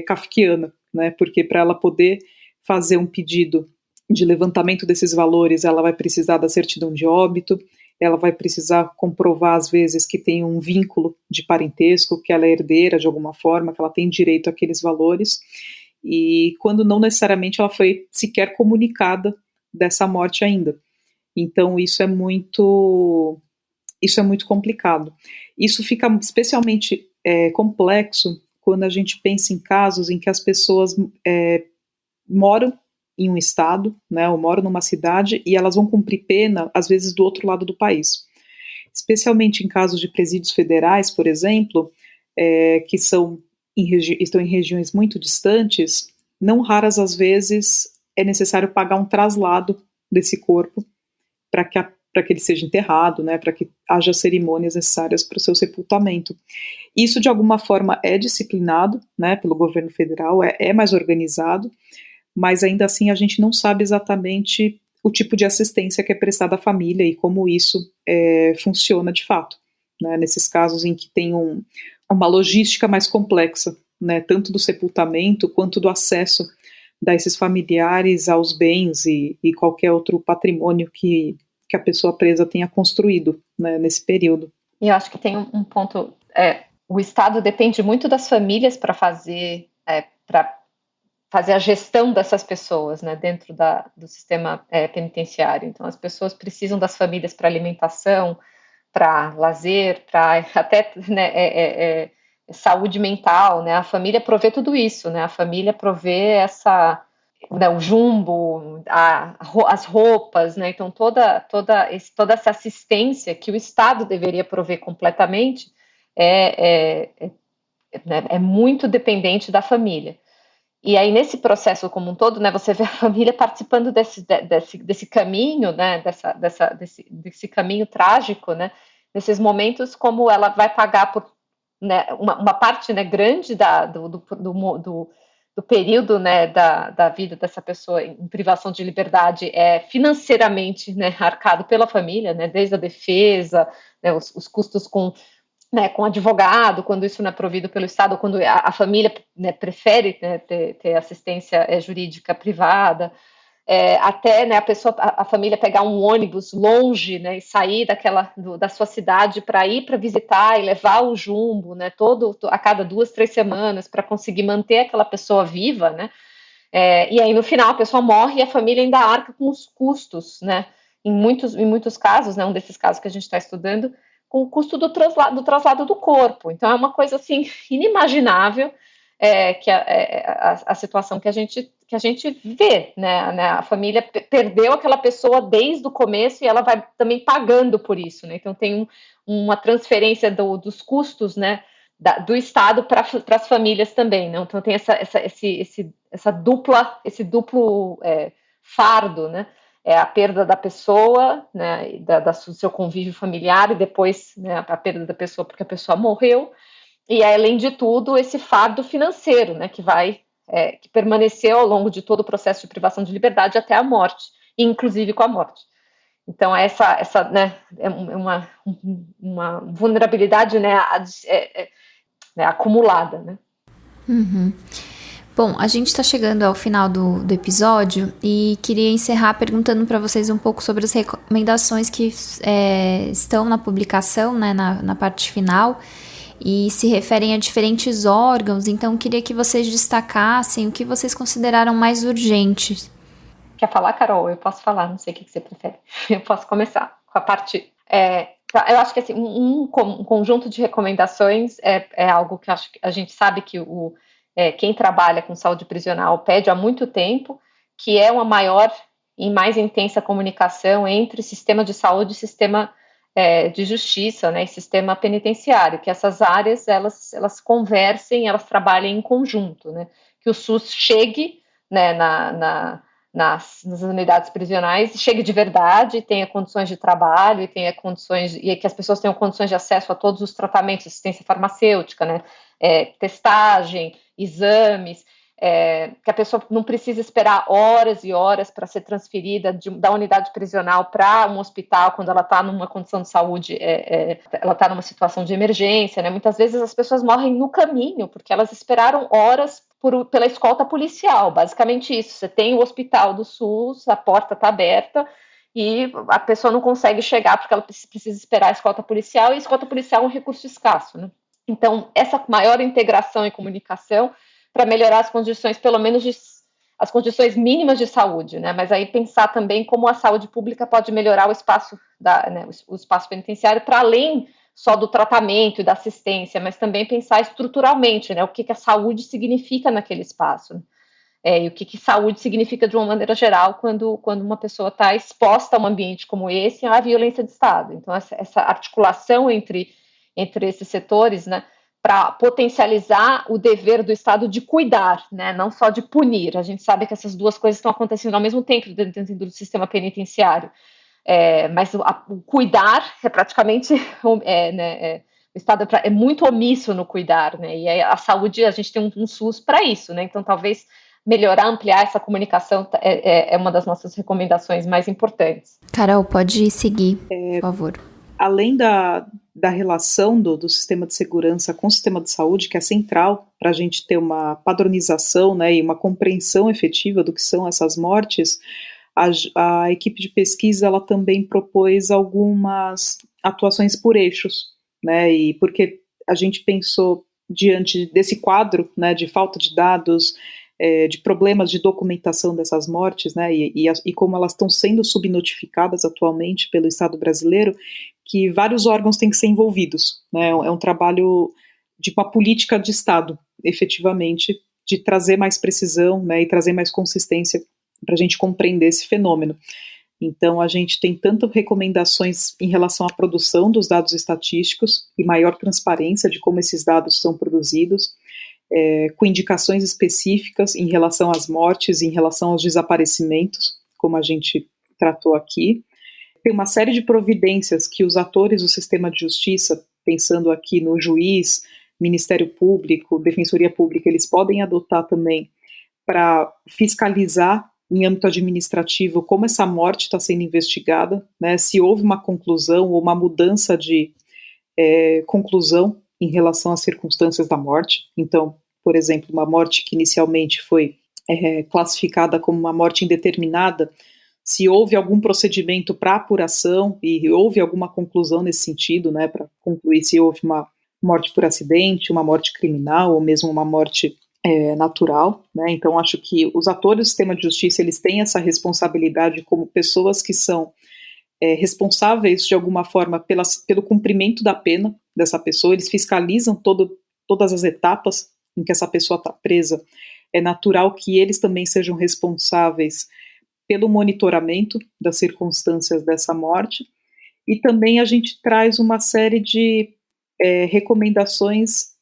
kafkiana, né? Porque para ela poder fazer um pedido de levantamento desses valores, ela vai precisar da certidão de óbito, ela vai precisar comprovar, às vezes, que tem um vínculo de parentesco, que ela é herdeira de alguma forma, que ela tem direito àqueles valores, e quando não necessariamente ela foi sequer comunicada dessa morte ainda. Então isso é muito complicado. Isso fica especialmente complexo quando a gente pensa em casos em que as pessoas moram em um estado, né, ou moram numa cidade e elas vão cumprir pena, às vezes, do outro lado do país. Especialmente em casos de presídios federais, por exemplo, que estão em regiões muito distantes, não raras às vezes é necessário pagar um traslado desse corpo para que ele seja enterrado, né, para que haja cerimônias necessárias para o seu sepultamento. Isso, de alguma forma, é disciplinado, né, pelo governo federal, é mais organizado, mas ainda assim a gente não sabe exatamente o tipo de assistência que é prestada à família e como isso funciona de fato, né, nesses casos em que tem uma logística mais complexa, né, tanto do sepultamento quanto do acesso desses familiares aos bens e qualquer outro patrimônio que a pessoa presa tenha construído, né, nesse período. E eu acho que tem um ponto, o Estado depende muito das famílias para fazer a gestão dessas pessoas, né, dentro do sistema penitenciário. Então, as pessoas precisam das famílias para alimentação, para lazer, para até, né, saúde mental, né? A família provê tudo isso, né? A família provê o jumbo, as roupas, né? Então toda essa assistência que o Estado deveria prover completamente é muito dependente da família. E aí, nesse processo como um todo, né, você vê a família participando desse caminho, né, desse caminho trágico, né, nesses momentos, como ela vai pagar por, né, uma parte, né, grande do período, né, da vida dessa pessoa em privação de liberdade é financeiramente, né, arcado pela família, né, desde a defesa, né, os custos com advogado, quando isso não é provido pelo Estado, quando a família, né, prefere, né, ter assistência jurídica privada, até, né, a família pegar um ônibus longe, né, e sair da sua cidade para ir para visitar e levar o jumbo, né, a cada 2, 3 semanas para conseguir manter aquela pessoa viva, né, e aí no final a pessoa morre e a família ainda arca com os custos, né, em muitos casos, né, um desses casos que a gente está estudando, com o custo do traslado do corpo. Então é uma coisa assim inimaginável, que a situação que a gente vê, né? A família perdeu aquela pessoa desde o começo e ela vai também pagando por isso, né? Então tem uma transferência dos custos, né, do Estado para as famílias também, né? Então tem esse duplo fardo, né? A perda da pessoa, né, do seu convívio familiar, e depois, né, a perda da pessoa porque a pessoa morreu, e além de tudo esse fardo financeiro, né, que permaneceu ao longo de todo o processo de privação de liberdade até a morte, inclusive com a morte. Então essa né, é uma vulnerabilidade, né, acumulada, né? Uhum. Bom, a gente está chegando ao final do episódio e queria encerrar perguntando para vocês um pouco sobre as recomendações que estão na publicação, né, na parte final, e se referem a diferentes órgãos. Então, queria que vocês destacassem o que vocês consideraram mais urgentes. Quer falar, Carol? Eu posso falar, não sei o que você prefere. Eu posso começar com a parte... eu acho que assim, um conjunto de recomendações é algo que a gente sabe que quem trabalha com saúde prisional pede há muito tempo, que é uma maior e mais intensa comunicação entre sistema de saúde e sistema de justiça, né, e sistema penitenciário, que essas áreas elas conversem, elas trabalhem em conjunto, né, que o SUS chegue, né, nas unidades prisionais, chegue de verdade, tenha condições de trabalho e que as pessoas tenham condições de acesso a todos os tratamentos, assistência farmacêutica, né, testagem, exames, que a pessoa não precisa esperar horas e horas para ser transferida da unidade prisional para um hospital quando ela está numa condição de saúde, ela está numa situação de emergência, né? Muitas vezes as pessoas morrem no caminho porque elas esperaram horas pela escolta policial, basicamente isso. Você tem o hospital do SUS, a porta está aberta e a pessoa não consegue chegar porque ela precisa esperar a escolta policial, e a escolta policial é um recurso escasso, né? Então, essa maior integração e comunicação para melhorar as condições, pelo menos as condições mínimas de saúde, né? Mas aí pensar também como a saúde pública pode melhorar o espaço o espaço penitenciário para além só do tratamento e da assistência, mas também pensar estruturalmente, né? O que a saúde significa naquele espaço, né? E o que saúde significa de uma maneira geral quando uma pessoa está exposta a um ambiente como esse, à violência de Estado. Então, essa articulação entre esses setores, né, para potencializar o dever do Estado de cuidar, né, não só de punir. A gente sabe que essas duas coisas estão acontecendo ao mesmo tempo dentro do sistema penitenciário, mas o cuidar é praticamente... o Estado é muito omisso no cuidar, né, e a saúde, a gente tem um SUS para isso, né, então talvez melhorar, ampliar essa comunicação é uma das nossas recomendações mais importantes. Carol, pode seguir, por favor. Além da relação do sistema de segurança com o sistema de saúde, que é central para a gente ter uma padronização, né, e uma compreensão efetiva do que são essas mortes, a equipe de pesquisa ela também propôs algumas atuações por eixos, né, e porque a gente pensou diante desse quadro, né, de falta de dados, de problemas de documentação dessas mortes, né, e como elas estão sendo subnotificadas atualmente pelo Estado brasileiro, que vários órgãos têm que ser envolvidos, né, é um trabalho de uma política de Estado, efetivamente, de trazer mais precisão, né, e trazer mais consistência para a gente compreender esse fenômeno. Então, a gente tem tantas recomendações em relação à produção dos dados estatísticos e maior transparência de como esses dados são produzidos, com indicações específicas em relação às mortes, em relação aos desaparecimentos, como a gente tratou aqui. Tem uma série de providências que os atores do sistema de justiça, pensando aqui no juiz, Ministério Público, Defensoria Pública, eles podem adotar também para fiscalizar em âmbito administrativo como essa morte está sendo investigada, né, se houve uma conclusão ou uma mudança de conclusão em relação às circunstâncias da morte. Então, por exemplo, uma morte que inicialmente foi classificada como uma morte indeterminada, se houve algum procedimento para apuração e houve alguma conclusão nesse sentido, né, para concluir se houve uma morte por acidente, uma morte criminal ou mesmo uma morte natural, né? Então acho que os atores do sistema de justiça, eles têm essa responsabilidade como pessoas que são responsáveis de alguma forma pelo cumprimento da pena dessa pessoa. Eles fiscalizam todas as etapas em que essa pessoa está presa. É natural que eles também sejam responsáveis pelo monitoramento das circunstâncias dessa morte, e também a gente traz uma série de recomendações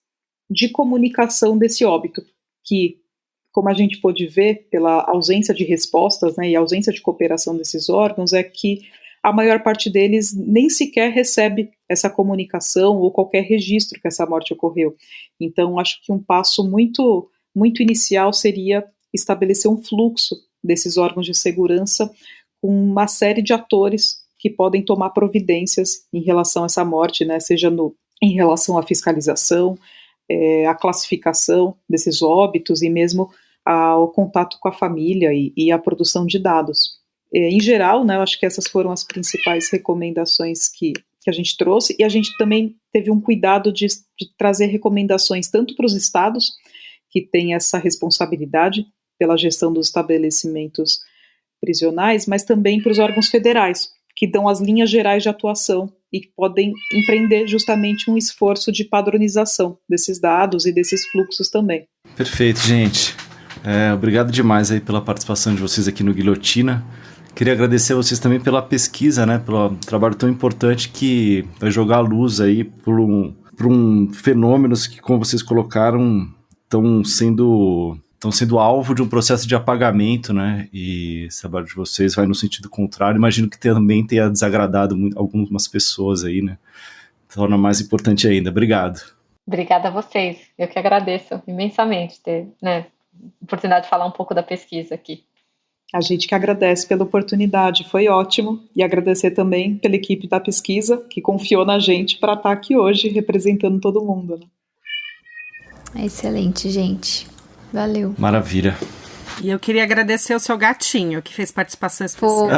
de comunicação desse óbito, que, como a gente pôde ver pela ausência de respostas, né, e ausência de cooperação desses órgãos, é que a maior parte deles nem sequer recebe essa comunicação ou qualquer registro que essa morte ocorreu. Então, acho que um passo muito, muito inicial seria estabelecer um fluxo desses órgãos de segurança com uma série de atores que podem tomar providências em relação a essa morte, né, seja em relação à fiscalização, a classificação desses óbitos e mesmo ao contato com a família e a produção de dados. Em geral, né, eu acho que essas foram as principais recomendações que a gente trouxe, e a gente também teve um cuidado de trazer recomendações tanto para os estados, que têm essa responsabilidade pela gestão dos estabelecimentos prisionais, mas também para os órgãos federais, que dão as linhas gerais de atuação e que podem empreender justamente um esforço de padronização desses dados e desses fluxos também. Perfeito, gente. Obrigado demais aí pela participação de vocês aqui no Guilhotina. Queria agradecer a vocês também pela pesquisa, né, pelo trabalho tão importante que vai jogar a luz aí por fenômenos que, como vocês colocaram, estão sendo alvo de um processo de apagamento, né, e esse trabalho de vocês vai no sentido contrário. Imagino que também tenha desagradado algumas pessoas aí, né, torna mais importante ainda. Obrigado. Obrigada a vocês, eu que agradeço imensamente ter, né, oportunidade de falar um pouco da pesquisa aqui. A gente que agradece pela oportunidade, foi ótimo, e agradecer também pela equipe da pesquisa que confiou na gente para estar aqui hoje representando todo mundo, né? Excelente, gente. Valeu. Maravilha. E eu queria agradecer o seu gatinho, que fez participação especial.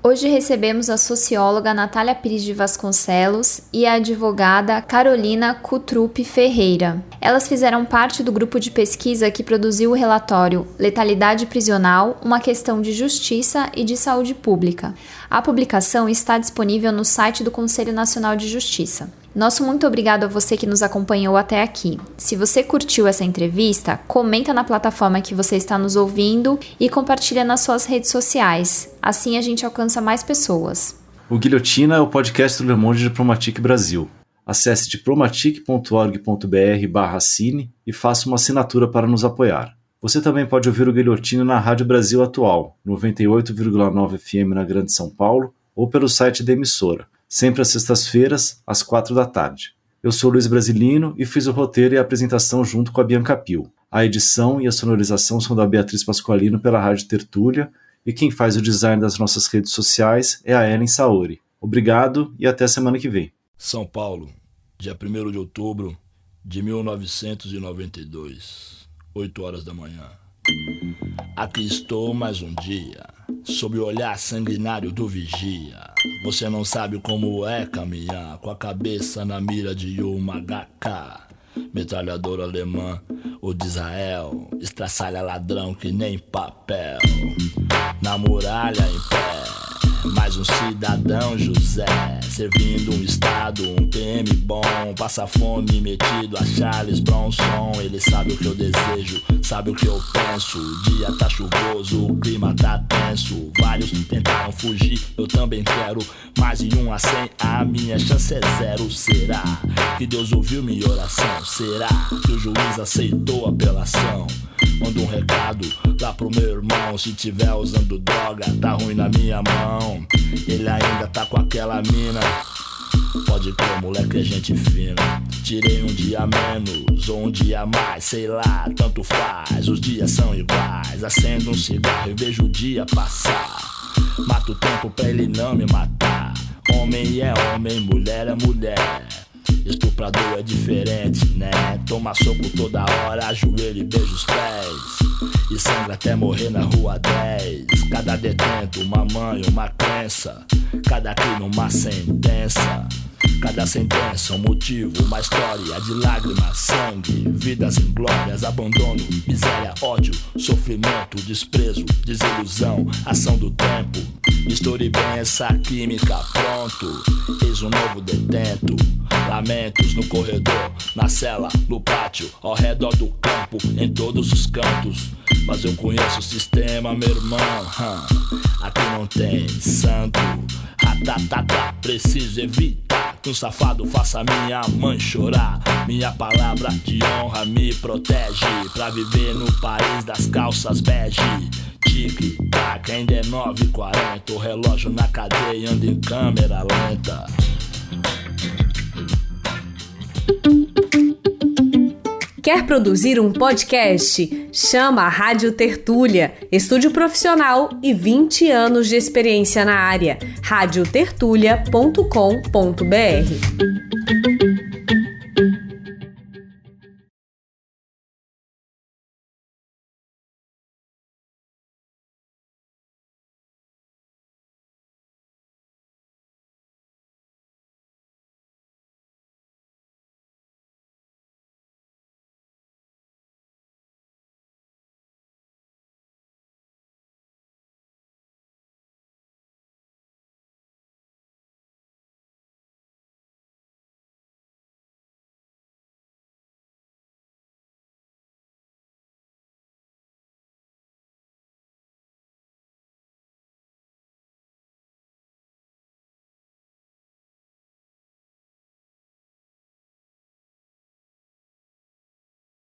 Hoje recebemos a socióloga Natália Pires de Vasconcelos e a advogada Carolina Cutrupi Ferreira. Elas fizeram parte do grupo de pesquisa que produziu o relatório Letalidade Prisional, uma questão de justiça e de saúde pública. A publicação está disponível no site do Conselho Nacional de Justiça. Nosso muito obrigado a você que nos acompanhou até aqui. Se você curtiu essa entrevista, comenta na plataforma que você está nos ouvindo e compartilha nas suas redes sociais. Assim a gente alcança mais pessoas. O Guilhotina é o podcast do Le Monde Diplomatique Brasil. Acesse diplomatique.org.br/assine e faça uma assinatura para nos apoiar. Você também pode ouvir o Guilhotina na Rádio Brasil Atual, 98,9 FM na Grande São Paulo, ou pelo site da emissora, sempre às sextas-feiras, às 16h. Eu sou Luiz Brasilino e fiz o roteiro e a apresentação junto com a Bianca Pio. A edição e a sonorização são da Beatriz Pasqualino pela Rádio Tertúlia, e quem faz o design das nossas redes sociais é a Ellen Saori. Obrigado e até semana que vem. São Paulo, dia 1º de outubro de 1992, 8 horas da manhã. Aqui estou mais um dia, sob o olhar sanguinário do vigia. Você não sabe como é caminhar com a cabeça na mira de uma HK. Metralhadora alemã, o de Israel, estraçalha ladrão que nem papel. Na muralha em pé, mais um cidadão José, servindo um estado, um PM bom, passa fome metido a Charles Bronson. Ele sabe o que eu desejo, sabe o que eu penso. O dia tá chuvoso, o clima tá tenso. Vários tentaram fugir, eu também quero. Mais de 1 a 100, a minha chance é 0. Será que Deus ouviu minha oração? Será que o juiz aceitou a apelação? Manda um recado lá pro meu irmão. Se tiver usando droga, tá ruim na minha mão. Ele ainda tá com aquela mina. Pode crer, moleque, é gente fina. Tirei um dia menos ou um dia mais, sei lá, tanto faz. Os dias são iguais. Acendo um cigarro e vejo o dia passar. Mato o tempo pra ele não me matar. Homem é homem, mulher é mulher. Estuprador é diferente, né? Toma soco toda hora, ajoelha e beija os pés. E sangra até morrer na rua 10. Cada detento, uma mãe, uma crença. Cada crime, uma sentença. Cada sentença, um motivo, uma história de lágrimas, sangue, vidas inglórias, abandono, miséria, ódio, sofrimento, desprezo, desilusão, ação do tempo. Misture bem essa química, pronto, eis um novo detento. Lamentos no corredor, na cela, no pátio, ao redor do campo, em todos os cantos. Mas eu conheço o sistema, meu irmão. Aqui não tem santo. Ratatata, preciso evitar que um safado faça minha mãe chorar. Minha palavra de honra me protege pra viver no país das calças bege. Tic-tac, ainda é 9h40. O relógio na cadeia anda em câmera lenta. Quer produzir um podcast? Chama a Rádio Tertúlia, estúdio profissional e 20 anos de experiência na área. radiotertulia.com.br